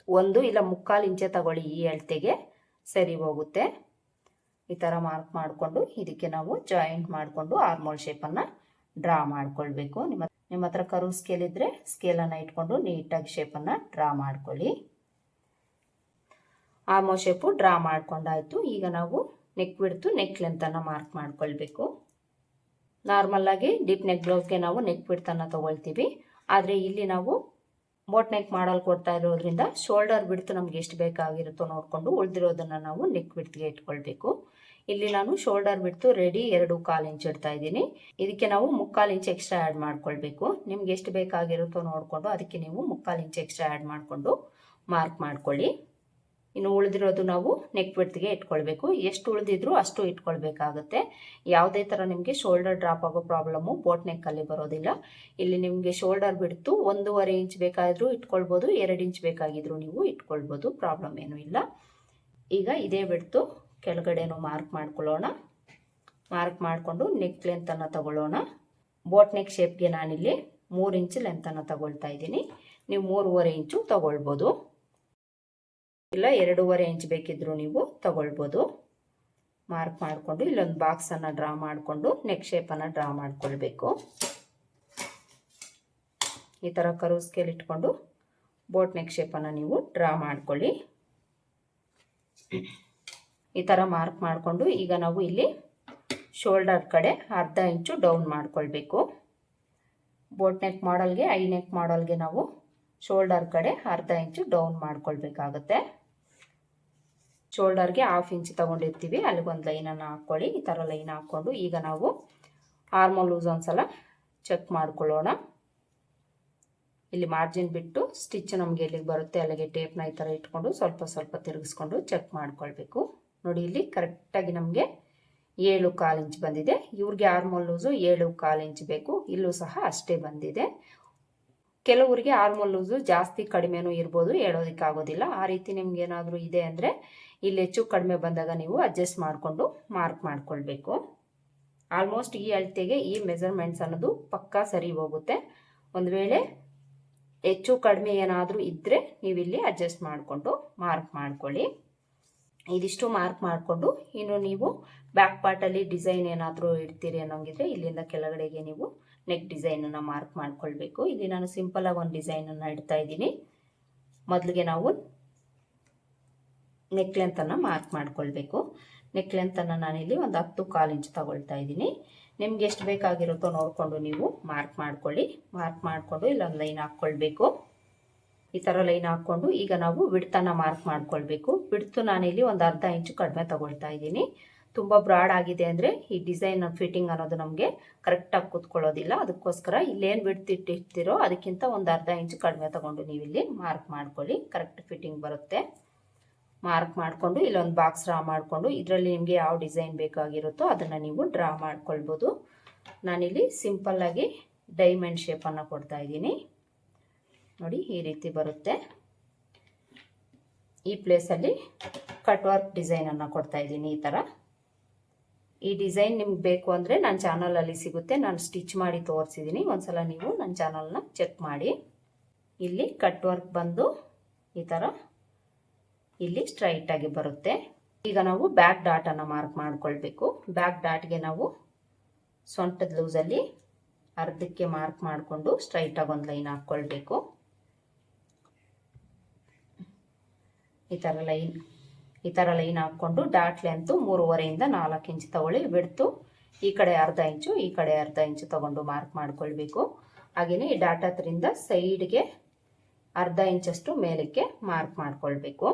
1 ಇಲ್ಲ 3/4 ಇಂಚೆ ತಗೊಳ್ಳಿ, ಈ ಅಳತೆಗೆ ಸರಿ ಹೋಗುತ್ತೆ. ಈ ಥರ ಮಾರ್ಕ್ ಮಾಡಿಕೊಂಡು ಇದಕ್ಕೆ ನಾವು ಜಾಯಿಂಟ್ ಮಾಡಿಕೊಂಡು ಆರ್ಮೋಲ್ ಶೇಪನ್ನು ಡ್ರಾ ಮಾಡ್ಕೊಳ್ಬೇಕು. ನಿಮ್ಮ ಹತ್ರ ಕರು ಸ್ಕೇಲ್ ಇದ್ದರೆ ಸ್ಕೇಲನ್ನು ಇಟ್ಕೊಂಡು ನೀಟಾಗಿ ಶೇಪನ್ನು ಡ್ರಾ ಮಾಡ್ಕೊಳ್ಳಿ. ಆರ್ಮೋಲ್ ಶೇಪು ಡ್ರಾ ಮಾಡ್ಕೊಂಡಾಯಿತು. ಈಗ ನಾವು ನೆಕ್ ಬಿಡ್ತು ನೆಕ್ ಲೆಂತನ್ನು ಮಾರ್ಕ್ ಮಾಡ್ಕೊಳ್ಬೇಕು. ನಾರ್ಮಲ್ಲಾಗಿ ಡೀಪ್ ನೆಕ್ ಬ್ಲೌಸ್ಗೆ ನಾವು ನೆಕ್ ಬಿಡ್ತನ್ನು ತೊಗೊಳ್ತೀವಿ. ಆದರೆ ಇಲ್ಲಿ ನಾವು ಬೋಟ್ ನೆಕ್ ಮಾಡಲ್ ಕೊಡ್ತಾ ಇರೋದ್ರಿಂದ ಶೋಲ್ಡರ್ ಬಿಡ್ತು ನಮ್ಗೆ ಎಷ್ಟು ಬೇಕಾಗಿರುತ್ತೋ ನೋಡಿಕೊಂಡು ಉಳಿದಿರೋದನ್ನು ನಾವು ನೆಕ್ ಬಿಡ್ತಿಗೆ ಇಟ್ಕೊಳ್ಬೇಕು. ಇಲ್ಲಿ ನಾನು ಶೋಲ್ಡರ್ ಬಿಡ್ತು ರೆಡಿ 2.25 ಇಂಚ್ ಇಡ್ತಾ ಇದ್ದೀನಿ. ಇದಕ್ಕೆ ನಾವು 3/4 ಇಂಚ್ ಎಕ್ಸ್ಟ್ರಾ ಆ್ಯಡ್ ಮಾಡ್ಕೊಳ್ಬೇಕು. ನಿಮ್ಗೆ ಎಷ್ಟು ಬೇಕಾಗಿರುತ್ತೋ ನೋಡಿಕೊಂಡು ಅದಕ್ಕೆ ನೀವು 3/4 ಇಂಚ್ ಎಕ್ಸ್ಟ್ರಾ ಆ್ಯಡ್ ಮಾಡಿಕೊಂಡು ಮಾರ್ಕ್ ಮಾಡ್ಕೊಳ್ಳಿ. ಇನ್ನು ಉಳಿದಿರೋದು ನಾವು ನೆಕ್ ಬಿಡ್ತಿಗೆ ಇಟ್ಕೊಳ್ಬೇಕು. ಎಷ್ಟು ಉಳಿದಿದ್ರು ಅಷ್ಟು ಇಟ್ಕೊಳ್ಬೇಕಾಗುತ್ತೆ. ಯಾವುದೇ ಥರ ನಿಮಗೆ ಶೋಲ್ಡರ್ ಡ್ರಾಪ್ ಆಗೋ ಪ್ರಾಬ್ಲಮ್ಮು ಬೋಟ್ ನೆಕ್ಕಲ್ಲಿ ಬರೋದಿಲ್ಲ. ಇಲ್ಲಿ ನಿಮಗೆ ಶೋಲ್ಡರ್ ಬಿಡ್ತು 1.5 ಇಂಚ್ ಬೇಕಾದರೂ ಇಟ್ಕೊಳ್ಬೋದು, 2 ಇಂಚ್ ಬೇಕಾಗಿದ್ರು ನೀವು ಇಟ್ಕೊಳ್ಬೋದು, ಪ್ರಾಬ್ಲಮ್ ಏನೂ ಇಲ್ಲ. ಈಗ ಇದೇ ಬಿಡ್ತು ಕೆಳಗಡೆನೂ ಮಾರ್ಕ್ ಮಾಡ್ಕೊಳ್ಳೋಣ. ಮಾರ್ಕ್ ಮಾಡಿಕೊಂಡು ನೆಕ್ ಲೆಂತನ್ನು ತಗೊಳ್ಳೋಣ. ಬೋಟ್ ನೆಕ್ ಶೇಪ್ಗೆ ನಾನಿಲ್ಲಿ 3 ಇಂಚ್ ಲೆಂತನ್ನು ತಗೊಳ್ತಾ ಇದ್ದೀನಿ. ನೀವು 3.5 ಇಂಚು ತಗೊಳ್ಬೋದು, ಇಲ್ಲ 2.5 ಇಂಚ್ ಬೇಕಿದ್ರು ನೀವು ತಗೊಳ್ಬೋದು. ಮಾರ್ಕ್ ಮಾಡಿಕೊಂಡು ಇಲ್ಲೊಂದು ಬಾಕ್ಸನ್ನು ಡ್ರಾ ಮಾಡಿಕೊಂಡು ನೆಕ್ ಶೇಪನ್ನು ಡ್ರಾ ಮಾಡ್ಕೊಳ್ಬೇಕು. ಈ ಥರ ಕರು ಸ್ಕೇಲ್ ಇಟ್ಕೊಂಡು ಬೋಟ್ ನೆಕ್ ಶೇಪನ್ನು ನೀವು ಡ್ರಾ ಮಾಡ್ಕೊಳ್ಳಿ. ಈ ಥರ ಮಾರ್ಕ್ ಮಾಡಿಕೊಂಡು ಈಗ ನಾವು ಇಲ್ಲಿ ಶೋಲ್ಡರ್ ಕಡೆ ಅರ್ಧ ಇಂಚು ಡೌನ್ ಮಾಡ್ಕೊಳ್ಬೇಕು. ಬೋಟ್ ನೆಕ್ ಮಾಡಲ್ಗೆ ಐ ನೆಕ್ ಮಾಡಲ್ಗೆ ನಾವು ಶೋಲ್ಡರ್ ಕಡೆ ಅರ್ಧ ಇಂಚು ಡೌನ್ ಮಾಡ್ಕೊಳ್ಬೇಕಾಗತ್ತೆ. ಶೋಲ್ಡರ್ಗೆ 1/2 ಇಂಚ್ ತಗೊಂಡಿರ್ತೀವಿ, ಅಲ್ಲಿಗೆ ಒಂದು ಲೈನನ್ನು ಹಾಕ್ಕೊಳ್ಳಿ. ಈ ಥರ ಲೈನ್ ಹಾಕ್ಕೊಂಡು ಈಗ ನಾವು ಆರ್ಮೋಲ್ ಲೂಸ್ ಒಂದ್ಸಲ ಚೆಕ್ ಮಾಡ್ಕೊಳ್ಳೋಣ. ಇಲ್ಲಿ ಮಾರ್ಜಿನ್ ಬಿಟ್ಟು ಸ್ಟಿಚ್ ನಮಗೆ ಎಲ್ಲಿಗೆ ಬರುತ್ತೆ ಅಲ್ಲಿಗೆ ಟೇಪ್ನ ಈ ಥರ ಇಟ್ಕೊಂಡು ಸ್ವಲ್ಪ ಸ್ವಲ್ಪ ತಿರುಗಿಸ್ಕೊಂಡು ಚೆಕ್ ಮಾಡ್ಕೊಳ್ಬೇಕು. ನೋಡಿ ಇಲ್ಲಿ ಕರೆಕ್ಟಾಗಿ ನಮಗೆ 7.25 ಇಂಚ್ ಬಂದಿದೆ. ಇವ್ರಿಗೆ ಆರ್ಮೋಲ್ ಲೂಸು 7.25 ಇಂಚ್ ಬೇಕು. ಇಲ್ಲೂ ಸಹ ಅಷ್ಟೇ ಬಂದಿದೆ. ಕೆಲವರಿಗೆ ಆರ್ಮೋಲ್ ಲೂಸು ಜಾಸ್ತಿ ಕಡಿಮೆನೂ ಇರ್ಬೋದು, ಹೇಳೋದಕ್ಕಾಗೋದಿಲ್ಲ. ಆ ರೀತಿ ನಿಮ್ಗೆ ಏನಾದರೂ ಇದೆ ಅಂದರೆ ಇಲ್ಲಿ ಹೆಚ್ಚು ಕಡಿಮೆ ಬಂದಾಗ ನೀವು ಅಡ್ಜಸ್ಟ್ ಮಾಡಿಕೊಂಡು ಮಾರ್ಕ್ ಮಾಡ್ಕೊಳ್ಬೇಕು. ಆಲ್ಮೋಸ್ಟ್ ಈ ಅಳತೆಗೆ ಈ ಮೆಜರ್ಮೆಂಟ್ಸ್ ಅನ್ನೋದು ಪಕ್ಕಾ ಸರಿ ಹೋಗುತ್ತೆ. ಒಂದು ವೇಳೆ ಹೆಚ್ಚು ಕಡಿಮೆ ಏನಾದರೂ ಇದ್ದರೆ ನೀವಿಲ್ಲಿ ಅಡ್ಜಸ್ಟ್ ಮಾಡಿಕೊಂಡು ಮಾರ್ಕ್ ಮಾಡ್ಕೊಳ್ಳಿ. ಇದಿಷ್ಟು ಮಾರ್ಕ್ ಮಾಡಿಕೊಂಡು ಇನ್ನು ನೀವು ಬ್ಯಾಕ್ ಪಾರ್ಟಲ್ಲಿ ಡಿಸೈನ್ ಏನಾದರೂ ಇಡ್ತೀರಿ ಅನ್ನೋಂಗಿದ್ರೆ ಇಲ್ಲಿಂದ ಕೆಳಗಡೆಗೆ ನೀವು ನೆಕ್ ಡಿಸೈನನ್ನು ಮಾರ್ಕ್ ಮಾಡ್ಕೊಳ್ಬೇಕು. ಇಲ್ಲಿ ನಾನು ಸಿಂಪಲಾಗಿ ಒಂದು ಡಿಸೈನನ್ನು ಇಡ್ತಾ ಇದ್ದೀನಿ. ಮೊದಲಿಗೆ ನಾವು ನೆಕ್ ಲೆಂತನ್ನು ಮಾರ್ಕ್ ಮಾಡ್ಕೊಳ್ಬೇಕು. ನೆಕ್ ಲೆಂತನ್ನು ನಾನಿಲ್ಲಿ ಒಂದು 10.25 ಇಂಚ್ ತಗೊಳ್ತಾ ಇದ್ದೀನಿ. ನಿಮ್ಗೆ ಎಷ್ಟು ಬೇಕಾಗಿರುತ್ತೋ ನೋಡಿಕೊಂಡು ನೀವು ಮಾರ್ಕ್ ಮಾಡ್ಕೊಳ್ಳಿ. ಮಾರ್ಕ್ ಮಾಡಿಕೊಂಡು ಇಲ್ಲೊಂದು ಲೈನ್ ಹಾಕ್ಕೊಳ್ಬೇಕು. ಈ ಥರ ಲೈನ್ ಹಾಕ್ಕೊಂಡು ಈಗ ನಾವು ವಿಡ್ತನ್ನು ಮಾರ್ಕ್ ಮಾಡ್ಕೊಳ್ಬೇಕು. ವಿಡ್ತು ನಾನಿಲ್ಲಿ ಒಂದು 1/2 ಇಂಚು ಕಡಿಮೆ ತಗೊಳ್ತಾ ಇದ್ದೀನಿ. ತುಂಬ ಬ್ರಾಡ್ ಆಗಿದೆ ಅಂದರೆ ಈ ಡಿಸೈನ್ ಫಿಟ್ಟಿಂಗ್ ಅನ್ನೋದು ನಮಗೆ ಕರೆಕ್ಟಾಗಿ ಕೂತ್ಕೊಳ್ಳೋದಿಲ್ಲ. ಅದಕ್ಕೋಸ್ಕರ ಇಲ್ಲೇನು ವಿಡ್ತ್ ಇಟ್ಟಿರ್ತೀರೋ ಅದಕ್ಕಿಂತ ಒಂದು 1/2 ಇಂಚು ಕಡಿಮೆ ತಗೊಂಡು ನೀವಿಲ್ಲಿ ಮಾರ್ಕ್ ಮಾಡ್ಕೊಳ್ಳಿ. ಕರೆಕ್ಟ್ ಫಿಟ್ಟಿಂಗ್ ಬರುತ್ತೆ. ಮಾರ್ಕ್ ಮಾಡಿಕೊಂಡು ಇಲ್ಲೊಂದು ಬಾಕ್ಸ್ ಡ್ರಾ ಮಾಡಿಕೊಂಡು ಇದರಲ್ಲಿ ನಿಮಗೆ ಯಾವ ಡಿಸೈನ್ ಬೇಕಾಗಿರುತ್ತೋ ಅದನ್ನು ನೀವು ಡ್ರಾ ಮಾಡ್ಕೊಳ್ಬೋದು. ನಾನಿಲ್ಲಿ ಸಿಂಪಲ್ಲಾಗಿ ಡೈಮಂಡ್ ಶೇಪನ್ನು ಕೊಡ್ತಾ ಇದ್ದೀನಿ. ನೋಡಿ ಈ ರೀತಿ ಬರುತ್ತೆ. ಈ ಪ್ಲೇಸಲ್ಲಿ ಕಟ್ ವರ್ಕ್ ಡಿಸೈನನ್ನು ಕೊಡ್ತಾ ಇದ್ದೀನಿ. ಈ ಥರ ಈ ಡಿಸೈನ್ ನಿಮ್ಗೆ ಬೇಕು ಅಂದರೆ ನನ್ನ ಚಾನಲಲ್ಲಿ ಸಿಗುತ್ತೆ. ನಾನು ಸ್ಟಿಚ್ ಮಾಡಿ ತೋರಿಸಿದ್ದೀನಿ. ಒಂದ್ಸಲ ನೀವು ನನ್ನ ಚಾನಲ್ನ ಚೆಕ್ ಮಾಡಿ. ಇಲ್ಲಿ ಕಟ್ ವರ್ಕ್ ಬಂದು ಈ ಥರ ಇಲ್ಲಿ ಸ್ಟ್ರೈಟಾಗಿ ಬರುತ್ತೆ. ಈಗ ನಾವು ಬ್ಯಾಕ್ ಡಾಟನ್ನು ಮಾರ್ಕ್ ಮಾಡ್ಕೊಳ್ಬೇಕು. ಬ್ಯಾಕ್ ಡಾಟ್ಗೆ ನಾವು ಸೊಂಟದ ಲೂಸಲ್ಲಿ ಅರ್ಧಕ್ಕೆ ಮಾರ್ಕ್ ಮಾಡಿಕೊಂಡು ಸ್ಟ್ರೈಟಾಗಿ ಒಂದು ಲೈನ್ ಹಾಕ್ಕೊಳ್ಬೇಕು. ಈ ಥರ ಲೈನ್ ಹಾಕ್ಕೊಂಡು ಡಾಟ್ ಲೆಂತು 3.5 ಇಂದ 4 ಇಂಚ್ ತಗೊಳ್ಳಿ. ಬಿಡ್ತು ಈ ಕಡೆ 1/2 ಇಂಚು ಈ ಕಡೆ 1/2 ಇಂಚು ತಗೊಂಡು ಮಾರ್ಕ್ ಮಾಡ್ಕೊಳ್ಬೇಕು. ಹಾಗೆಯೇ ಈ ಡಾಟ್ ಹತ್ರಿಂದ ಸೈಡ್ಗೆ 1/2 ಇಂಚಷ್ಟು ಮೇಲಕ್ಕೆ ಮಾರ್ಕ್ ಮಾಡ್ಕೊಳ್ಬೇಕು.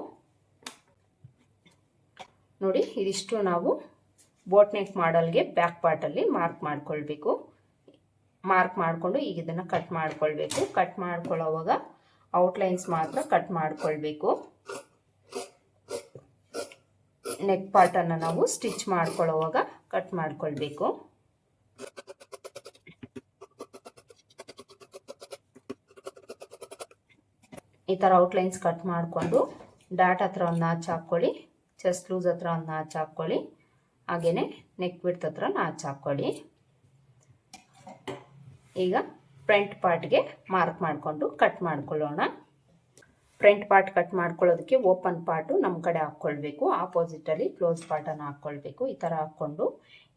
ನೋಡಿ ಇದಿಷ್ಟು ನಾವು ಬೋಟ್ ನೆಕ್ ಮಾಡಲ್ಗೆ ಬ್ಯಾಕ್ ಪಾರ್ಟಲ್ಲಿ ಮಾರ್ಕ್ ಮಾಡ್ಕೊಳ್ಬೇಕು. ಮಾರ್ಕ್ ಮಾಡಿಕೊಂಡು ಈಗ ಇದನ್ನು ಕಟ್ ಮಾಡ್ಕೊಳ್ಬೇಕು. ಕಟ್ ಮಾಡ್ಕೊಳ್ಳೋವಾಗ ಔಟ್ಲೈನ್ಸ್ ಮಾತ್ರ ಕಟ್ ಮಾಡ್ಕೊಳ್ಬೇಕು. ನೆಕ್ ಪಾರ್ಟನ್ನು ನಾವು ಸ್ಟಿಚ್ ಮಾಡ್ಕೊಳ್ಳೋವಾಗ ಕಟ್ ಮಾಡ್ಕೊಳ್ಬೇಕು. ಈ ಥರ ಔಟ್ಲೈನ್ಸ್ ಕಟ್ ಮಾಡಿಕೊಂಡು ಡಾಟ್ ಹತ್ರ ಒಂದು ನಾಚ್ ಹಾಕ್ಕೊಳ್ಳಿ. ಚೆಸ್ಟ್ ಲೂಸ್ ಹತ್ರ ಒಂದು ನಾಚ್ ಹಾಕ್ಕೊಳ್ಳಿ. ಹಾಗೆಯೇ ನೆಕ್ ವಿಡ್ತ್ ಹತ್ರ ನಾಚ್ ಹಾಕ್ಕೊಳ್ಳಿ. ಈಗ ಫ್ರಂಟ್ ಪಾರ್ಟ್ಗೆ ಮಾರ್ಕ್ ಮಾಡಿಕೊಂಡು ಕಟ್ ಮಾಡ್ಕೊಳ್ಳೋಣ. ಫ್ರಂಟ್ ಪಾರ್ಟ್ ಕಟ್ ಮಾಡ್ಕೊಳ್ಳೋದಕ್ಕೆ ಓಪನ್ ಪಾರ್ಟು ನಮ್ಮ ಕಡೆ ಹಾಕ್ಕೊಳ್ಬೇಕು. ಆಪೋಸಿಟಲ್ಲಿ ಕ್ಲೋಸ್ ಪಾರ್ಟನ್ನು ಹಾಕ್ಕೊಳ್ಬೇಕು. ಈ ಥರ ಹಾಕ್ಕೊಂಡು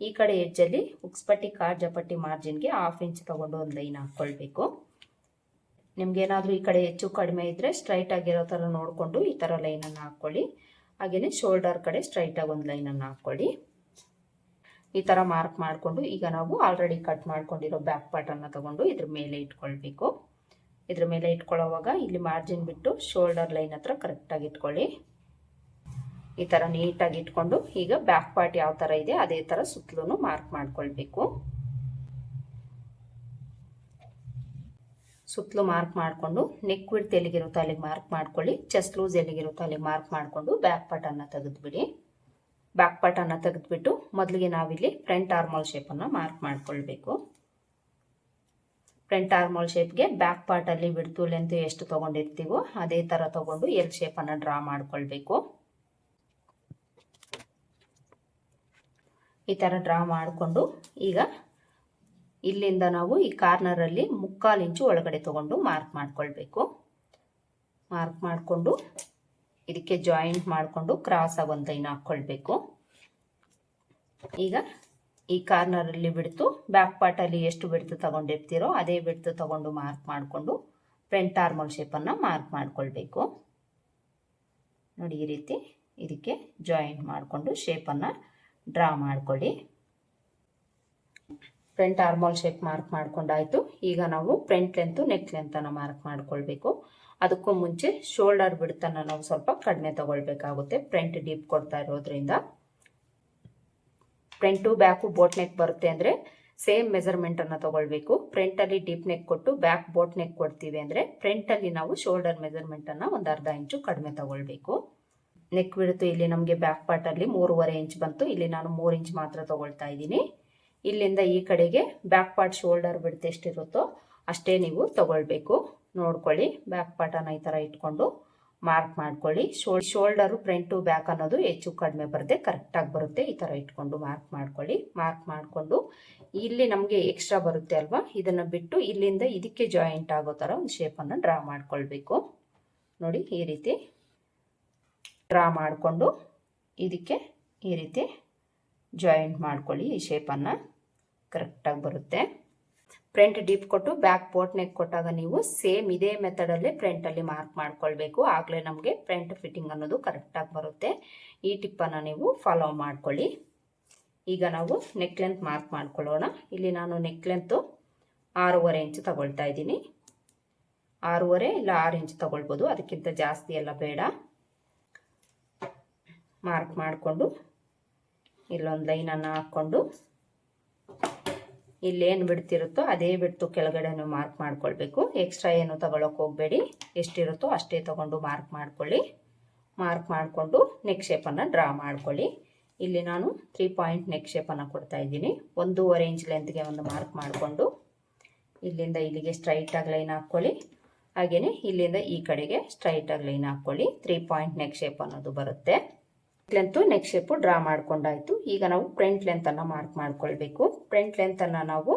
ಈ ಕಡೆ ಎಜ್ಜಲ್ಲಿ ಉಕ್ಸ್ಪಟ್ಟಿ ಕಾಜಪಟ್ಟಿ ಮಾರ್ಜಿನ್ಗೆ 1/2 ಇಂಚ್ ತೊಗೊಂಡು ಒಂದು ಲೈನ್ ಹಾಕ್ಕೊಳ್ಬೇಕು. ನಿಮ್ಗೇನಾದರೂ ಈ ಕಡೆ ಹೆಚ್ಚು ಕಡಿಮೆ ಇದ್ದರೆ ಸ್ಟ್ರೈಟ್ ಆಗಿರೋ ಥರ ನೋಡಿಕೊಂಡು ಈ ಥರ ಲೈನನ್ನು ಹಾಕ್ಕೊಳ್ಳಿ. ಹಾಗೆಯೇ ಶೋಲ್ಡರ್ ಕಡೆ ಸ್ಟ್ರೈಟಾಗಿ ಒಂದು ಲೈನನ್ನು ಹಾಕ್ಕೊಳ್ಳಿ. ಈ ಥರ ಮಾರ್ಕ್ ಮಾಡಿಕೊಂಡು ಈಗ ನಾವು ಆಲ್ರೆಡಿ ಕಟ್ ಮಾಡ್ಕೊಂಡಿರೋ ಬ್ಯಾಕ್ ಪಾರ್ಟನ್ನು ತಗೊಂಡು ಇದ್ರ ಮೇಲೆ ಇಟ್ಕೊಳ್ಬೇಕು. ಇದ್ರ ಮೇಲೆ ಇಟ್ಕೊಳ್ಳೋವಾಗ ಇಲ್ಲಿ ಮಾರ್ಜಿನ್ ಬಿಟ್ಟು ಶೋಲ್ಡರ್ ಲೈನ್ ಹತ್ರ ಕರೆಕ್ಟಾಗಿ ಇಟ್ಕೊಳ್ಳಿ. ಈ ಥರ ನೀಟಾಗಿ ಇಟ್ಕೊಂಡು ಈಗ ಬ್ಯಾಕ್ ಪಾರ್ಟ್ ಯಾವ ಥರ ಇದೆ ಅದೇ ಥರ ಸುತ್ತಲೂ ಮಾರ್ಕ್ ಮಾಡ್ಕೊಳ್ಬೇಕು. ಸುತ್ತಲೂ ಮಾರ್ಕ್ ಮಾಡಿಕೊಂಡು ನೆಕ್ ವಿಡ್ತ್ ಎಲ್ಲಿಗಿರುತ್ತೋ ಅಲ್ಲಿಗೆ ಮಾರ್ಕ್ ಮಾಡ್ಕೊಳ್ಳಿ. ಚೆಸ್ಟ್ ಲೂಸ್ ಎಲ್ಲಿಗಿರುತ್ತೋ ಅಲ್ಲಿಗೆ ಮಾರ್ಕ್ ಮಾಡಿಕೊಂಡು ಬ್ಯಾಕ್ ಪಾರ್ಟನ್ನು ತೆಗೆದುಬಿಡಿ. ಬ್ಯಾಕ್ ಪಾರ್ಟನ್ನು ತೆಗೆದುಬಿಟ್ಟು ಮೊದಲಿಗೆ ನಾವಿಲ್ಲಿ ಫ್ರಂಟ್ ಆರ್ಮೋಲ್ ಶೇಪನ್ನು ಮಾರ್ಕ್ ಮಾಡ್ಕೊಳ್ಬೇಕು. ಫ್ರಂಟ್ ಆರ್ಮೋಲ್ ಶೇಪ್ಗೆ ಬ್ಯಾಕ್ ಪಾರ್ಟಲ್ಲಿ ವಿಡ್ತು ಲೆಂತ್ ಎಷ್ಟು ತೊಗೊಂಡಿರ್ತೀವೋ ಅದೇ ಥರ ತೊಗೊಂಡು ಎಲ್ ಶೇಪನ್ನು ಡ್ರಾ ಮಾಡ್ಕೊಳ್ಬೇಕು. ಈ ಥರ ಡ್ರಾ ಮಾಡಿಕೊಂಡು ಈಗ ಇಲ್ಲಿಂದ ನಾವು ಈ ಕಾರ್ನರಲ್ಲಿ 3/4 ಇಂಚು ಒಳಗಡೆ ತೊಗೊಂಡು ಮಾರ್ಕ್ ಮಾಡ್ಕೊಳ್ಬೇಕು. ಮಾರ್ಕ್ ಮಾಡಿಕೊಂಡು ಇದಕ್ಕೆ ಜಾಯಿಂಟ್ ಮಾಡಿಕೊಂಡು ಕ್ರಾಸಾಗಿ ಒಂದು ಲೈನ್ ಹಾಕ್ಕೊಳ್ಬೇಕು. ಈಗ ಈ ಕಾರ್ನರಲ್ಲಿ ಬಿಡ್ತು ಬ್ಯಾಕ್ ಪಾರ್ಟಲ್ಲಿ ಎಷ್ಟು ಬಿಡ್ತು ತಗೊಂಡಿರ್ತೀರೋ ಅದೇ ಬಿಡ್ತು ತಗೊಂಡು ಮಾರ್ಕ್ ಮಾಡಿಕೊಂಡು ಫ್ರಂಟ್ ಆರ್ಮೋಲ್ ಶೇಪನ್ನು ಮಾರ್ಕ್ ಮಾಡ್ಕೊಳ್ಬೇಕು. ನೋಡಿ ಈ ರೀತಿ ಇದಕ್ಕೆ ಜಾಯಿಂಟ್ ಮಾಡಿಕೊಂಡು ಶೇಪನ್ನು ಡ್ರಾ ಮಾಡ್ಕೊಳ್ಳಿ. ಫ್ರಂಟ್ ಆರ್ಮೋಲ್ ಶೇಪ್ ಮಾರ್ಕ್ ಮಾಡ್ಕೊಂಡಾಯ್ತು. ಈಗ ನಾವು ಫ್ರಂಟ್ ಲೆಂತು ನೆಕ್ ಲೆಂತನ್ನು ಮಾರ್ಕ್ ಮಾಡ್ಕೊಳ್ಬೇಕು. ಅದಕ್ಕೂ ಮುಂಚೆ ಶೋಲ್ಡರ್ ಬಿಡ್ತನ್ನು ನಾವು ಸ್ವಲ್ಪ ಕಡಿಮೆ ತಗೊಳ್ಬೇಕಾಗುತ್ತೆ. ಫ್ರಂಟ್ ಡೀಪ್ ಕೊಡ್ತಾ ಇರೋದ್ರಿಂದ ಫ್ರಂಟು ಬ್ಯಾಕು ಬೋಟ್ ನೆಕ್ ಬರುತ್ತೆ ಅಂದರೆ ಸೇಮ್ ಮೆಜರ್ಮೆಂಟನ್ನು ತೊಗೊಳ್ಬೇಕು. ಫ್ರಂಟಲ್ಲಿ ಡೀಪ್ ನೆಕ್ ಕೊಟ್ಟು ಬ್ಯಾಕ್ ಬೋಟ್ ನೆಕ್ ಕೊಡ್ತೀವಿ ಅಂದರೆ ಫ್ರಂಟಲ್ಲಿ ನಾವು ಶೋಲ್ಡರ್ ಮೆಜರ್ಮೆಂಟನ್ನು ಒಂದು 1/2 ಇಂಚು ಕಡಿಮೆ ತೊಗೊಳ್ಬೇಕು. ನೆಕ್ ಬಿಡ್ತು ಇಲ್ಲಿ ನಮಗೆ ಬ್ಯಾಕ್ ಪಾರ್ಟಲ್ಲಿ 3.5 ಇಂಚ್ ಬಂತು. ಇಲ್ಲಿ ನಾನು 3 ಇಂಚ್ ಮಾತ್ರ ತಗೊಳ್ತಾ ಇದ್ದೀನಿ. ಇಲ್ಲಿಂದ ಈ ಕಡೆಗೆ ಬ್ಯಾಕ್ ಪಾರ್ಟ್ ಶೋಲ್ಡರ್ ಬಿಡ್ತು ಎಷ್ಟಿರುತ್ತೋ ಅಷ್ಟೇ ನೀವು ತಗೊಳ್ಬೇಕು. ನೋಡ್ಕೊಳ್ಳಿ, ಬ್ಯಾಕ್ ಪಾರ್ಟನ್ನು ಈ ಥರ ಇಟ್ಕೊಂಡು ಮಾರ್ಕ್ ಮಾಡ್ಕೊಳ್ಳಿ. ಶೋಲ್ಡರು ಫ್ರಂಟು ಬ್ಯಾಕ್ ಅನ್ನೋದು ಹೆಚ್ಚು ಕಡಿಮೆ ಬರದೆ ಕರೆಕ್ಟಾಗಿ ಬರುತ್ತೆ. ಈ ಥರ ಇಟ್ಕೊಂಡು ಮಾರ್ಕ್ ಮಾಡ್ಕೊಳ್ಳಿ. ಮಾರ್ಕ್ ಮಾಡಿಕೊಂಡು ಇಲ್ಲಿ ನಮಗೆ ಎಕ್ಸ್ಟ್ರಾ ಬರುತ್ತೆ ಅಲ್ವಾ, ಇದನ್ನು ಬಿಟ್ಟು ಇಲ್ಲಿಂದ ಇದಕ್ಕೆ ಜಾಯಿಂಟ್ ಆಗೋ ಥರ ಒಂದು ಶೇಪನ್ನು ಡ್ರಾ ಮಾಡ್ಕೊಳ್ಬೇಕು. ನೋಡಿ, ಈ ರೀತಿ ಡ್ರಾ ಮಾಡಿಕೊಂಡು ಇದಕ್ಕೆ ಈ ರೀತಿ ಜಾಯಿಂಟ್ ಮಾಡ್ಕೊಳ್ಳಿ. ಈ ಶೇಪನ್ನು ಕರೆಕ್ಟಾಗಿ ಬರುತ್ತೆ. ಫ್ರಂಟ್ ಡೀಪ್ ಕೊಟ್ಟು ಬ್ಯಾಕ್ ಬೋಟ್ ನೆಕ್ ಕೊಟ್ಟಾಗ ನೀವು ಸೇಮ್ ಇದೇ ಮೆಥಡಲ್ಲೇ ಫ್ರಂಟಲ್ಲಿ ಮಾರ್ಕ್ ಮಾಡ್ಕೊಳ್ಬೇಕು. ಆಗಲೇ ನಮಗೆ ಫ್ರಂಟ್ ಫಿಟ್ಟಿಂಗ್ ಅನ್ನೋದು ಕರೆಕ್ಟಾಗಿ ಬರುತ್ತೆ. ಈ ಟಿಪ್ಪನ್ನು ನೀವು ಫಾಲೋ ಮಾಡ್ಕೊಳ್ಳಿ. ಈಗ ನಾವು ನೆಕ್ ಲೆಂತ್ ಮಾರ್ಕ್ ಮಾಡ್ಕೊಳ್ಳೋಣ. ಇಲ್ಲಿ ನಾನು ನೆಕ್ ಲೆಂತು 6.5 ಇಂಚ್ ತಗೊಳ್ತಾ ಇದ್ದೀನಿ. 6.5 ಇಲ್ಲ 6 ಇಂಚ್ ತಗೊಳ್ಬೋದು, ಅದಕ್ಕಿಂತ ಜಾಸ್ತಿ ಎಲ್ಲ ಬೇಡ. ಮಾರ್ಕ್ ಮಾಡಿಕೊಂಡು ಇಲ್ಲೊಂದು ಲೈನನ್ನು ಹಾಕ್ಕೊಂಡು ಇಲ್ಲೇನು ಬಿಡ್ತಿರುತ್ತೋ ಅದೇ ಬಿಡ್ತು ಕೆಳಗಡೆನೂ ಮಾರ್ಕ್ ಮಾಡ್ಕೊಳ್ಬೇಕು. ಎಕ್ಸ್ಟ್ರಾ ಏನು ತಗೊಳಕ್ಕೆ ಹೋಗಬೇಡಿ, ಎಷ್ಟಿರುತ್ತೋ ಅಷ್ಟೇ ತಗೊಂಡು ಮಾರ್ಕ್ ಮಾಡ್ಕೊಳ್ಳಿ. ಮಾರ್ಕ್ ಮಾಡಿಕೊಂಡು ನೆಕ್ ಶೇಪನ್ನು ಡ್ರಾ ಮಾಡ್ಕೊಳ್ಳಿ. ಇಲ್ಲಿ ನಾನು 3 ಪಾಯಿಂಟ್ ನೆಕ್ ಶೇಪನ್ನು ಕೊಡ್ತಾ ಇದ್ದೀನಿ. 1.5 ಇಂಚ್ ಲೆಂತ್ಗೆ ಒಂದು ಮಾರ್ಕ್ ಮಾಡಿಕೊಂಡು ಇಲ್ಲಿಂದ ಇಲ್ಲಿಗೆ ಸ್ಟ್ರೈಟಾಗಿ ಲೈನ್ ಹಾಕ್ಕೊಳ್ಳಿ. ಹಾಗೆಯೇ ಇಲ್ಲಿಂದ ಈ ಕಡೆಗೆ ಸ್ಟ್ರೈಟಾಗಿ ಲೈನ್ ಹಾಕ್ಕೊಳ್ಳಿ. 3 ಪಾಯಿಂಟ್ ನೆಕ್ ಶೇಪ್ ಅನ್ನೋದು ಬರುತ್ತೆ. ಲೆಂತು ನೆಕ್ ಶೇಪು ಡ್ರಾ ಮಾಡ್ಕೊಂಡಾಯ್ತು. ಈಗ ನಾವು ಫ್ರಂಟ್ ಲೆಂತನ್ನು ಮಾರ್ಕ್ ಮಾಡ್ಕೊಳ್ಬೇಕು. ಫ್ರಂಟ್ ಲೆಂತನ್ನು ನಾವು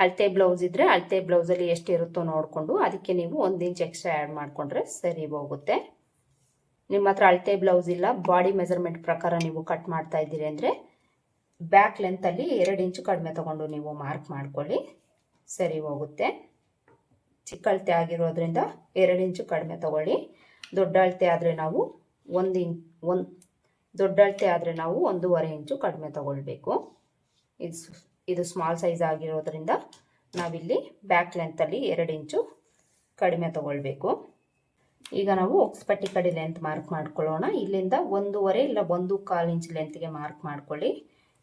ಅಳತೆ ಬ್ಲೌಸ್ ಇದ್ದರೆ ಅಳತೆ ಬ್ಲೌಸಲ್ಲಿ ಎಷ್ಟಿರುತ್ತೋ ನೋಡಿಕೊಂಡು ಅದಕ್ಕೆ ನೀವು 1 ಇಂಚ್ ಎಕ್ಸ್ಟ್ರಾ ಆ್ಯಡ್ ಮಾಡಿಕೊಂಡ್ರೆ ಸರಿ ಹೋಗುತ್ತೆ. ನಿಮ್ಮ ಹತ್ರ ಅಳತೆ ಬ್ಲೌಸ್ ಇಲ್ಲ, ಬಾಡಿ ಮೆಜರ್ಮೆಂಟ್ ಪ್ರಕಾರ ನೀವು ಕಟ್ ಮಾಡ್ತಾ ಇದ್ದೀರಿ ಅಂದರೆ ಬ್ಯಾಕ್ ಲೆಂತಲ್ಲಿ 2 ಇಂಚು ಕಡಿಮೆ ತೊಗೊಂಡು ನೀವು ಮಾರ್ಕ್ ಮಾಡ್ಕೊಳ್ಳಿ, ಸರಿ ಹೋಗುತ್ತೆ. ಚಿಕ್ಕ ಅಳತೆ ಆಗಿರೋದ್ರಿಂದ 2 ಇಂಚು ಕಡಿಮೆ ತೊಗೊಳ್ಳಿ. ದೊಡ್ಡ ಅಳತೆ ಆದರೆ ನಾವು ದೊಡ್ಡ ಅಳತೆ ಆದರೆ ನಾವು 1.5 ಇಂಚು ಕಡಿಮೆ ತಗೊಳ್ಬೇಕು. ಇದು ಸ್ಮಾಲ್ ಸೈಜ್ ಆಗಿರೋದ್ರಿಂದ ನಾವಿಲ್ಲಿ ಬ್ಯಾಕ್ ಲೆಂತಲ್ಲಿ 2 ಇಂಚು ಕಡಿಮೆ ತಗೊಳ್ಬೇಕು. ಈಗ ನಾವು ಒಕ್ಸ್ಪಟ್ಟಿ ಕಡೆ ಲೆಂತ್ ಮಾರ್ಕ್ ಮಾಡ್ಕೊಳ್ಳೋಣ. ಇಲ್ಲಿಂದ 1.5 ಇಲ್ಲ 1.25 ಇಂಚ್ ಲೆಂತ್ಗೆ ಮಾರ್ಕ್ ಮಾಡ್ಕೊಳ್ಳಿ.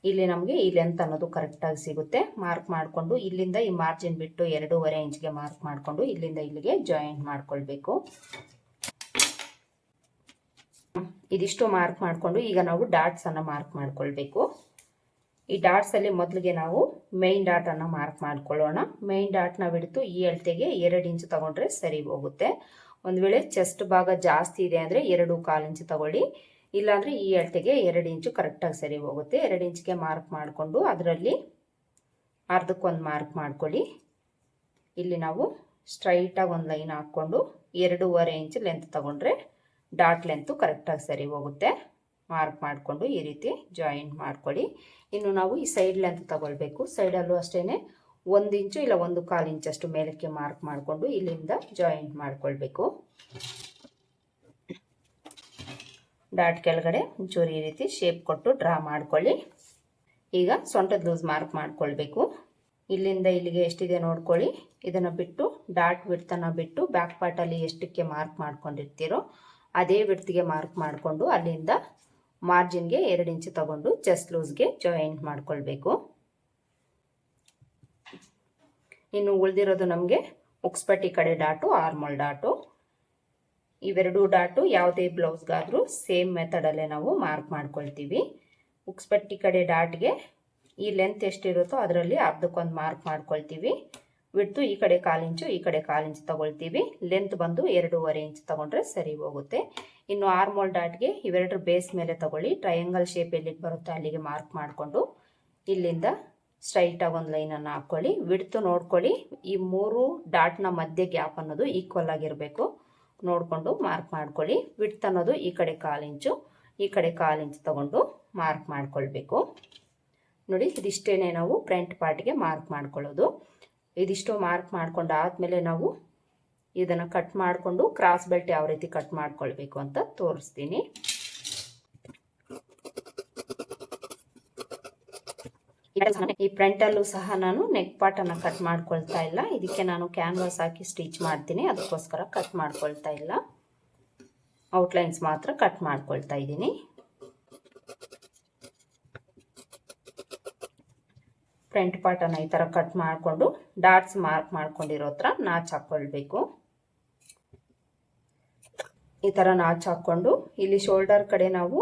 ಇಲ್ಲಿ ನಮಗೆ ಈ ಲೆಂತ್ ಅನ್ನೋದು ಕರೆಕ್ಟಾಗಿ ಸಿಗುತ್ತೆ. ಮಾರ್ಕ್ ಮಾಡಿಕೊಂಡು ಇಲ್ಲಿಂದ ಈ ಮಾರ್ಜಿನ್ ಬಿಟ್ಟು 2.5 ಇಂಚ್ಗೆ ಮಾರ್ಕ್ ಮಾಡಿಕೊಂಡು ಇಲ್ಲಿಂದ ಇಲ್ಲಿಗೆ ಜಾಯಿಂಟ್ ಮಾಡ್ಕೊಳ್ಬೇಕು. ಇದಿಷ್ಟು ಮಾರ್ಕ್ ಮಾಡಿಕೊಂಡು ಈಗ ನಾವು ಡಾಟ್ಸನ್ನು ಮಾರ್ಕ್ ಮಾಡ್ಕೊಳ್ಬೇಕು. ಈ ಡಾಟ್ಸಲ್ಲಿ ಮೊದಲಿಗೆ ನಾವು ಮೇನ್ ಡಾಟನ್ನು ಮಾರ್ಕ್ ಮಾಡ್ಕೊಳ್ಳೋಣ. ಮೇನ್ ಡಾಟ್ನ ಬಿಡ್ತು ಈ ಅಳತೆಗೆ 2 ಇಂಚು ತಗೊಂಡ್ರೆ ಸರಿ ಹೋಗುತ್ತೆ. ಒಂದು ವೇಳೆ ಚೆಸ್ಟ್ ಭಾಗ ಜಾಸ್ತಿ ಇದೆ ಅಂದರೆ 2.25 ಇಂಚು ತಗೊಳ್ಳಿ, ಇಲ್ಲಾಂದರೆ ಈ ಅಳತೆಗೆ 2 ಇಂಚು ಕರೆಕ್ಟಾಗಿ ಸರಿ ಹೋಗುತ್ತೆ. 2 ಇಂಚಿಗೆ ಮಾರ್ಕ್ ಮಾಡಿಕೊಂಡು ಅದರಲ್ಲಿ ಅರ್ಧಕ್ಕೊಂದು ಮಾರ್ಕ್ ಮಾಡ್ಕೊಳ್ಳಿ. ಇಲ್ಲಿ ನಾವು ಸ್ಟ್ರೈಟಾಗಿ ಒಂದು ಲೈನ್ ಹಾಕ್ಕೊಂಡು 2.5 ಇಂಚು ಲೆಂತ್ ತಗೊಂಡ್ರೆ ಡಾಟ್ ಲೆಂತು ಕರೆಕ್ಟಾಗಿ ಸರಿ ಹೋಗುತ್ತೆ. ಮಾರ್ಕ್ ಮಾಡಿಕೊಂಡು ಈ ರೀತಿ ಜಾಯಿಂಟ್ ಮಾಡ್ಕೊಳ್ಳಿ. ಇನ್ನು ನಾವು ಈ ಸೈಡ್ ಲೆಂತ್ ತಗೊಳ್ಬೇಕು. ಸೈಡಲ್ಲೂ ಅಷ್ಟೇ 1 ಇಂಚು ಇಲ್ಲ 1.25 ಇಂಚಷ್ಟು ಮೇಲಕ್ಕೆ ಮಾರ್ಕ್ ಮಾಡಿಕೊಂಡು ಇಲ್ಲಿಂದ ಜಾಯಿಂಟ್ ಮಾಡ್ಕೊಳ್ಬೇಕು. ಡಾಟ್ ಕೆಳಗಡೆ ಒಂಚೂರು ಈ ರೀತಿ ಶೇಪ್ ಕೊಟ್ಟು ಡ್ರಾ ಮಾಡ್ಕೊಳ್ಳಿ. ಈಗ ಸೊಂಟದ ಲೂಸ್ ಮಾರ್ಕ್ ಮಾಡ್ಕೊಳ್ಬೇಕು. ಇಲ್ಲಿಂದ ಇಲ್ಲಿಗೆ ಎಷ್ಟಿದೆ ನೋಡ್ಕೊಳ್ಳಿ. ಇದನ್ನು ಬಿಟ್ಟು ಡಾಟ್ ವಿಡ್ತನ್ನು ಬಿಟ್ಟು ಬ್ಯಾಕ್ ಪಾರ್ಟಲ್ಲಿ ಎಷ್ಟಕ್ಕೆ ಮಾರ್ಕ್ ಮಾಡ್ಕೊಂಡಿರ್ತೀರೋ ಅದೇ ವಿಡ್ತಿಗೆ ಮಾರ್ಕ್ ಮಾಡಿಕೊಂಡು ಅಲ್ಲಿಂದ ಮಾರ್ಜಿನ್ಗೆ 2 ಇಂಚು ತಗೊಂಡು ಚೆಸ್ಟ್ ಲೂಸ್ಗೆ ಜಾಯಿಂಟ್ ಮಾಡ್ಕೊಳ್ಬೇಕು. ಇನ್ನು ಉಳಿದಿರೋದು ನಮಗೆ ಉಕ್ಸ್ಪಟ್ಟಿ ಕಡೆ ಡಾಟು, ಆರ್ಮೋಲ್ ಡಾಟು. ಇವೆರಡು ಡಾಟು ಯಾವುದೇ ಬ್ಲೌಸ್ಗಾದರೂ ಸೇಮ್ ಮೆಥಡಲ್ಲೇ ನಾವು ಮಾರ್ಕ್ ಮಾಡ್ಕೊಳ್ತೀವಿ. ಉಕ್ಸ್ಪಟ್ಟಿ ಕಡೆ ಡಾಟ್ಗೆ ಈ ಲೆಂತ್ ಎಷ್ಟಿರುತ್ತೋ ಅದರಲ್ಲಿ ಅರ್ಧಕ್ಕೊಂದು ಮಾರ್ಕ್ ಮಾಡ್ಕೊಳ್ತೀವಿ. ವಿಡ್ತು ಈ ಕಡೆ 1/4 ಇಂಚು ಈ ಕಡೆ 1/4 ಇಂಚು ತಗೊಳ್ತೀವಿ. ಲೆಂತ್ ಬಂದು 2.5 ಇಂಚು ತಗೊಂಡ್ರೆ ಸರಿ ಹೋಗುತ್ತೆ. ಇನ್ನು ಆರ್ಮೋಲ್ ಡಾಟ್ಗೆ ಇವೆರಡರ ಬೇಸ್ ಮೇಲೆ ತಗೊಳ್ಳಿ. ಟ್ರಯಾಂಗಲ್ ಶೇಪ್ ಎಲ್ಲಿಗೆ ಬರುತ್ತೆ ಅಲ್ಲಿಗೆ ಮಾರ್ಕ್ ಮಾಡಿಕೊಂಡು ಇಲ್ಲಿಂದ ಸ್ಟ್ರೈಟಾಗಿ ಒಂದು ಲೈನನ್ನು ಹಾಕ್ಕೊಳ್ಳಿ. ವಿಡ್ತು ನೋಡ್ಕೊಳ್ಳಿ, ಈ 3 ಡಾಟ್ನ ಮಧ್ಯೆ ಗ್ಯಾಪ್ ಅನ್ನೋದು ಈಕ್ವಲ್ ಆಗಿರಬೇಕು. ನೋಡಿಕೊಂಡು ಮಾರ್ಕ್ ಮಾಡ್ಕೊಳ್ಳಿ. ವಿಡ್ತ್ ಅನ್ನೋದು ಈ ಕಡೆ 1/4 ಇಂಚು ಈ ಕಡೆ 1/4 ಇಂಚು ತಗೊಂಡು ಮಾರ್ಕ್ ಮಾಡ್ಕೊಳ್ಬೇಕು. ನೋಡಿ, ಇದಿಷ್ಟೇ ನಾವು ಫ್ರಂಟ್ ಪಾರ್ಟ್ಗೆ ಮಾರ್ಕ್ ಮಾಡ್ಕೊಳ್ಳೋದು. ಇದಿಷ್ಟು ಮಾರ್ಕ್ ಮಾಡ್ಕೊಂಡಾದ್ಮೇಲೆ ನಾವು ಇದನ್ನು ಕಟ್ ಮಾಡಿಕೊಂಡು ಕ್ರಾಸ್ ಬೆಲ್ಟ್ ಯಾವ ರೀತಿ ಕಟ್ ಮಾಡ್ಕೊಳ್ಬೇಕು ಅಂತ ತೋರಿಸ್ತೀನಿ. ಈ ಫ್ರಂಟಲ್ಲೂ ಸಹ ನಾನು ನೆಕ್ ಪಾರ್ಟನ್ನು ಕಟ್ ಮಾಡ್ಕೊಳ್ತಾ ಇಲ್ಲ. ಇದಕ್ಕೆ ನಾನು ಕ್ಯಾನ್ವಾಸ್ ಹಾಕಿ ಸ್ಟಿಚ್ ಮಾಡ್ತೀನಿ, ಅದಕ್ಕೋಸ್ಕರ ಕಟ್ ಮಾಡ್ಕೊಳ್ತಾ ಇಲ್ಲ. ಔಟ್ಲೈನ್ಸ್ ಮಾತ್ರ ಕಟ್ ಮಾಡ್ಕೊಳ್ತಾ ಇದ್ದೀನಿ. ಫ್ರಂಟ್ ಪಾರ್ಟನ್ನು ಈ ಥರ ಕಟ್ ಮಾಡಿಕೊಂಡು ಡಾಟ್ಸ್ ಮಾರ್ಕ್ ಮಾಡ್ಕೊಂಡಿರೋ ಹತ್ರ ನಾಚ್ ಹಾಕ್ಕೊಳ್ಬೇಕು. ಈ ಥರ ನಾಚು ಹಾಕ್ಕೊಂಡು ಇಲ್ಲಿ ಶೋಲ್ಡರ್ ಕಡೆ ನಾವು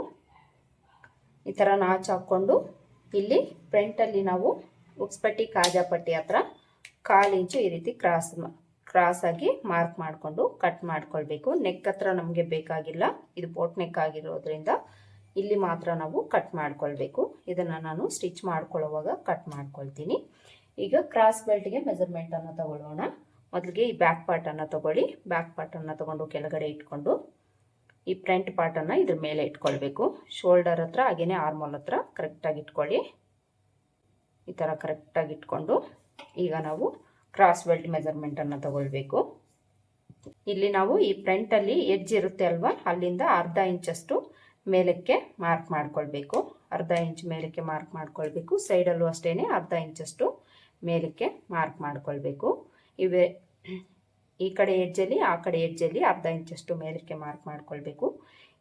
ಈ ಥರ ನಾಚು ಹಾಕ್ಕೊಂಡು ಇಲ್ಲಿ ಫ್ರಂಟಲ್ಲಿ ನಾವು ಉಕ್ಸ್ಪಟ್ಟಿ ಕಾಜಾಪಟ್ಟಿ ಹತ್ರ 1/4 ಇಂಚು ಈ ರೀತಿ ಕ್ರಾಸ್ ಆಗಿ ಮಾರ್ಕ್ ಮಾಡಿಕೊಂಡು ಕಟ್ ಮಾಡ್ಕೊಳ್ಬೇಕು. ನೆಕ್ ಹತ್ರ ನಮಗೆ ಬೇಕಾಗಿಲ್ಲ, ಇದು ಬೋಟ್ ನೆಕ್ ಆಗಿರೋದ್ರಿಂದ ಇಲ್ಲಿ ಮಾತ್ರ ನಾವು ಕಟ್ ಮಾಡ್ಕೊಳ್ಬೇಕು. ಇದನ್ನು ನಾನು ಸ್ಟಿಚ್ ಮಾಡ್ಕೊಳ್ಳುವಾಗ ಕಟ್ ಮಾಡ್ಕೊಳ್ತೀನಿ. ಈಗ ಕ್ರಾಸ್ ಬೆಲ್ಟ್ಗೆ ಮೆಜರ್ಮೆಂಟನ್ನು ತಗೊಳ್ಳೋಣ. ಮೊದಲಿಗೆ ಈ ಬ್ಯಾಕ್ ಪಾರ್ಟನ್ನು ತಗೊಳ್ಳಿ. ಬ್ಯಾಕ್ ಪಾರ್ಟನ್ನು ತಗೊಂಡು ಕೆಳಗಡೆ ಇಟ್ಕೊಂಡು ಈ ಫ್ರಂಟ್ ಪಾರ್ಟನ್ನು ಇದ್ರ ಮೇಲೆ ಇಟ್ಕೊಳ್ಬೇಕು. ಶೋಲ್ಡರ್ ಹತ್ರ ಹಾಗೆಯೇ ಆರ್ಮೋಲ್ ಹತ್ರ ಕರೆಕ್ಟಾಗಿ ಇಟ್ಕೊಳ್ಳಿ. ಈ ಥರ ಕರೆಕ್ಟಾಗಿ ಇಟ್ಕೊಂಡು ಈಗ ನಾವು ಕ್ರಾಸ್ ಬೆಲ್ಟ್ ಮೆಜರ್ಮೆಂಟನ್ನು ತಗೊಳ್ಬೇಕು. ಇಲ್ಲಿ ನಾವು ಈ ಫ್ರಂಟಲ್ಲಿ ಎಡ್ಜ್ ಇರುತ್ತೆ ಅಲ್ವಾ, ಅಲ್ಲಿಂದ ಅರ್ಧ ಇಂಚಷ್ಟು ಮೇಲಕ್ಕೆ ಮಾರ್ಕ್ ಮಾಡ್ಕೊಳ್ಬೇಕು. ಅರ್ಧ ಇಂಚ್ ಮೇಲಕ್ಕೆ ಮಾರ್ಕ್ ಮಾಡ್ಕೊಳ್ಬೇಕು. ಸೈಡಲ್ಲೂ ಅಷ್ಟೇ ಅರ್ಧ ಇಂಚಷ್ಟು ಮೇಲಕ್ಕೆ ಮಾರ್ಕ್ ಮಾಡ್ಕೊಳ್ಬೇಕು. ಇವೇ ಈ ಕಡೆ ಎಡ್ಜಲ್ಲಿ ಆ ಕಡೆ ಎಡ್ಜಲ್ಲಿ ಅರ್ಧ ಇಂಚಷ್ಟು ಮೇಲಕ್ಕೆ ಮಾರ್ಕ್ ಮಾಡ್ಕೊಳ್ಬೇಕು.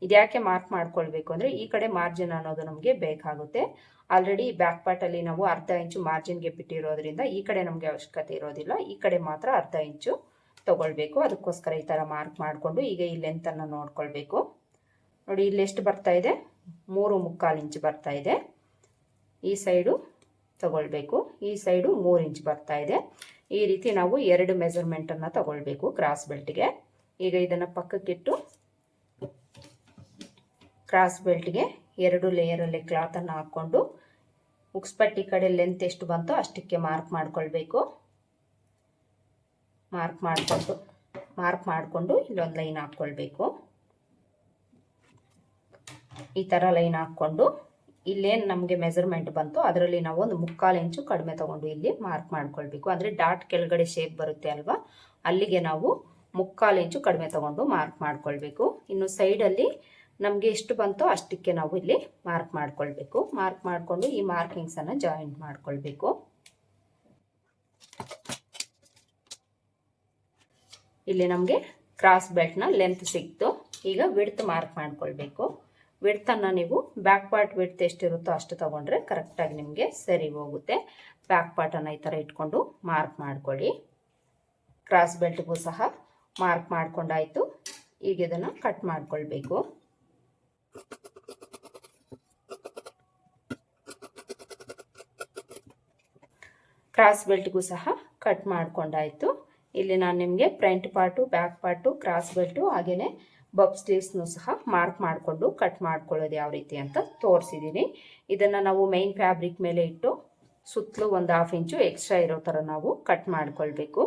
ಇದ್ಯಾಕೆ ಮಾರ್ಕ್ ಮಾಡ್ಕೊಳ್ಬೇಕು ಅಂದರೆ ಈ ಕಡೆ ಮಾರ್ಜಿನ್ ಅನ್ನೋದು ನಮಗೆ ಬೇಕಾಗುತ್ತೆ. ಆಲ್ರೆಡಿ ಬ್ಯಾಕ್ ಪಾರ್ಟಲ್ಲಿ ನಾವು ಅರ್ಧ ಇಂಚು ಮಾರ್ಜಿನ್ಗೆ ಬಿಟ್ಟಿರೋದ್ರಿಂದ ಈ ಕಡೆ ನಮಗೆ ಅವಶ್ಯಕತೆ ಇರೋದಿಲ್ಲ. ಈ ಕಡೆ ಮಾತ್ರ ಅರ್ಧ ಇಂಚು ತಗೊಳ್ಬೇಕು. ಅದಕ್ಕೋಸ್ಕರ ಈ ಥರ ಮಾರ್ಕ್ ಮಾಡಿಕೊಂಡು ಈಗ ಈ ಲೆಂತನ್ನು ನೋಡ್ಕೊಳ್ಬೇಕು. ನೋಡಿ ಇಲ್ಲಿ ಎಷ್ಟು ಬರ್ತಾ ಇದೆ, 3/4 ಇಂಚು ಬರ್ತಾ ಇದೆ. ಈ ಸೈಡು ತಗೊಳ್ಬೇಕು, ಈ ಸೈಡು 3 ಇಂಚ್ ಬರ್ತಾ ಇದೆ. ಈ ರೀತಿ ನಾವು 2 ಮೆಜರ್ಮೆಂಟನ್ನು ತಗೊಳ್ಬೇಕು ಕ್ರಾಸ್ ಬೆಲ್ಟ್ಗೆ. ಈಗ ಇದನ್ನು ಪಕ್ಕಕ್ಕಿಟ್ಟು ಕ್ರಾಸ್ ಬೆಲ್ಟ್ಗೆ 2 ಲೇಯರಲ್ಲಿ ಕ್ಲಾತನ್ನು ಹಾಕ್ಕೊಂಡು ಉಕ್ಸ್ಪಟ್ಟಿ ಕಡೆ ಲೆಂತ್ ಎಷ್ಟು ಬಂತೋ ಅಷ್ಟಕ್ಕೆ ಮಾರ್ಕ್ ಮಾಡ್ಕೊಳ್ಬೇಕು. ಮಾರ್ಕ್ ಮಾಡಿಕೊಂಡು ಇಲ್ಲೊಂದು ಲೈನ್ ಹಾಕ್ಕೊಳ್ಬೇಕು. ಈ ಥರ ಲೈನ್ ಹಾಕ್ಕೊಂಡು ಇಲ್ಲೇನು ನಮಗೆ ಮೆಜರ್ಮೆಂಟ್ ಬಂತು ಅದರಲ್ಲಿ ನಾವು ಒಂದು 3/4 ಇಂಚು ಕಡಿಮೆ ತಗೊಂಡು ಇಲ್ಲಿ ಮಾರ್ಕ್ ಮಾಡ್ಕೊಳ್ಬೇಕು. ಅಂದರೆ ಡಾಟ್ ಕೆಳಗಡೆ ಶೇಪ್ ಬರುತ್ತೆ ಅಲ್ವಾ, ಅಲ್ಲಿಗೆ ನಾವು 3/4 ಇಂಚು ಕಡಿಮೆ ತಗೊಂಡು ಮಾರ್ಕ್ ಮಾಡ್ಕೊಳ್ಬೇಕು. ಇನ್ನು ಸೈಡಲ್ಲಿ ನಮಗೆ ಎಷ್ಟು ಬಂತೋ ಅಷ್ಟಕ್ಕೆ ನಾವು ಇಲ್ಲಿ ಮಾರ್ಕ್ ಮಾಡ್ಕೊಳ್ಬೇಕು. ಮಾರ್ಕ್ ಮಾಡಿಕೊಂಡು ಈ ಮಾರ್ಕಿಂಗ್ಸನ್ನು ಜಾಯಿಂಟ್ ಮಾಡ್ಕೊಳ್ಬೇಕು. ಇಲ್ಲಿ ನಮಗೆ ಕ್ರಾಸ್ ಬೆಲ್ಟ್ನ ಲೆಂತ್ ಸಿಕ್ತು. ಈಗ ವಿಡ್ತ್ ಮಾರ್ಕ್ ಮಾಡ್ಕೊಳ್ಬೇಕು. ವಿಡ್ತನ್ನು ನೀವು ಬ್ಯಾಕ್ ಪಾರ್ಟ್ ವಿಡ್ತ್ ಎಷ್ಟಿರುತ್ತೋ ಅಷ್ಟು ತಗೊಂಡ್ರೆ ಕರೆಕ್ಟಾಗಿ ನಿಮಗೆ ಸರಿ ಹೋಗುತ್ತೆ. ಬ್ಯಾಕ್ ಪಾರ್ಟನ್ನು ಈ ಥರ ಇಟ್ಕೊಂಡು ಮಾರ್ಕ್ ಮಾಡ್ಕೊಳ್ಳಿ. ಕ್ರಾಸ್ ಬೆಲ್ಟ್ಗೂ ಸಹ ಮಾರ್ಕ್ ಮಾಡ್ಕೊಂಡಾಯಿತು. ಈಗ ಇದನ್ನು ಕಟ್ ಮಾಡ್ಕೊಳ್ಬೇಕು. ಕ್ರಾಸ್ ಬೆಲ್ಟ್ಗೂ ಸಹ ಕಟ್ ಮಾಡ್ಕೊಂಡಾಯಿತು. ಇಲ್ಲಿ ನಾನು ನಿಮಗೆ front part, back part, cross belt ಹಾಗೆಯೇ ಬಬ್ ಸ್ಲೀವ್ಸ್ನು ಸಹ ಮಾರ್ಕ್ ಮಾಡಿಕೊಂಡು ಕಟ್ ಮಾಡ್ಕೊಳ್ಳೋದು ಯಾವ ರೀತಿ ಅಂತ ತೋರಿಸಿದ್ದೀನಿ. ಇದನ್ನು ನಾವು ಮೈನ್ ಫ್ಯಾಬ್ರಿಕ್ ಮೇಲೆ ಇಟ್ಟು ಸುತ್ತಲೂ ಒಂದು 1/2 ಇಂಚು ಎಕ್ಸ್ಟ್ರಾ ಇರೋ ಥರ ನಾವು ಕಟ್ ಮಾಡ್ಕೊಳ್ಬೇಕು.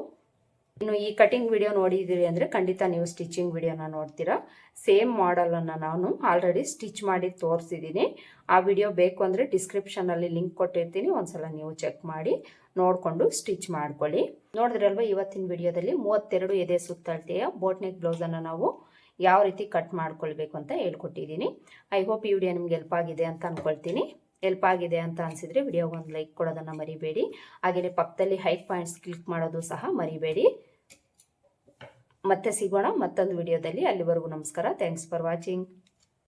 ಇನ್ನು ಈ ಕಟಿಂಗ್ ವಿಡಿಯೋ ನೋಡಿದ್ದೀರಿ ಅಂದರೆ ಖಂಡಿತ ನೀವು ಸ್ಟಿಚಿಂಗ್ ವಿಡಿಯೋನ ನೋಡ್ತೀರಾ. ಸೇಮ್ ಮಾಡಲನ್ನು ನಾನು ಆಲ್ರೆಡಿ ಸ್ಟಿಚ್ ಮಾಡಿ ತೋರಿಸಿದ್ದೀನಿ. ಆ ವಿಡಿಯೋ ಬೇಕು ಅಂದರೆ ಡಿಸ್ಕ್ರಿಪ್ಷನಲ್ಲಿ ಲಿಂಕ್ ಕೊಟ್ಟಿರ್ತೀನಿ, ಒಂದ್ಸಲ ನೀವು ಚೆಕ್ ಮಾಡಿ ನೋಡಿಕೊಂಡು ಸ್ಟಿಚ್ ಮಾಡ್ಕೊಳ್ಳಿ. ನೋಡಿದ್ರಲ್ವ ಇವತ್ತಿನ ವಿಡಿಯೋದಲ್ಲಿ 32 ಎದೆ ಸುತ್ತಳತೆಯ ಬೋಟ್ ನೆಕ್ ಬ್ಲೌಸನ್ನು ನಾವು ಯಾವ ರೀತಿ ಕಟ್ ಮಾಡ್ಕೊಳ್ಬೇಕು ಅಂತ ಹೇಳ್ಕೊಟ್ಟಿದ್ದೀನಿ. ಐ ಹೋಪ್ ಈ ವಿಡಿಯೋ ನಿಮ್ಗೆ ಹೆಲ್ಪ್ ಆಗಿದೆ ಅಂತ ಅಂದ್ಕೊಳ್ತೀನಿ. ಹೆಲ್ಪ್ ಆಗಿದೆ ಅಂತ ಅನಿಸಿದರೆ ವಿಡಿಯೋಗೆ ಒಂದು ಲೈಕ್ ಕೊಡೋದನ್ನು ಮರಿಬೇಡಿ. ಹಾಗೆಯೇ ಪಕ್ಕದಲ್ಲಿ ಹೈಟ್ ಪಾಯಿಂಟ್ಸ್ ಕ್ಲಿಕ್ ಮಾಡೋದು ಸಹ ಮರಿಬೇಡಿ. ಮತ್ತೆ ಸಿಗೋಣ ಮತ್ತೊಂದು ವಿಡಿಯೋದಲ್ಲಿ. ಅಲ್ಲಿವರೆಗೂ ನಮಸ್ಕಾರ. Thanks for watching.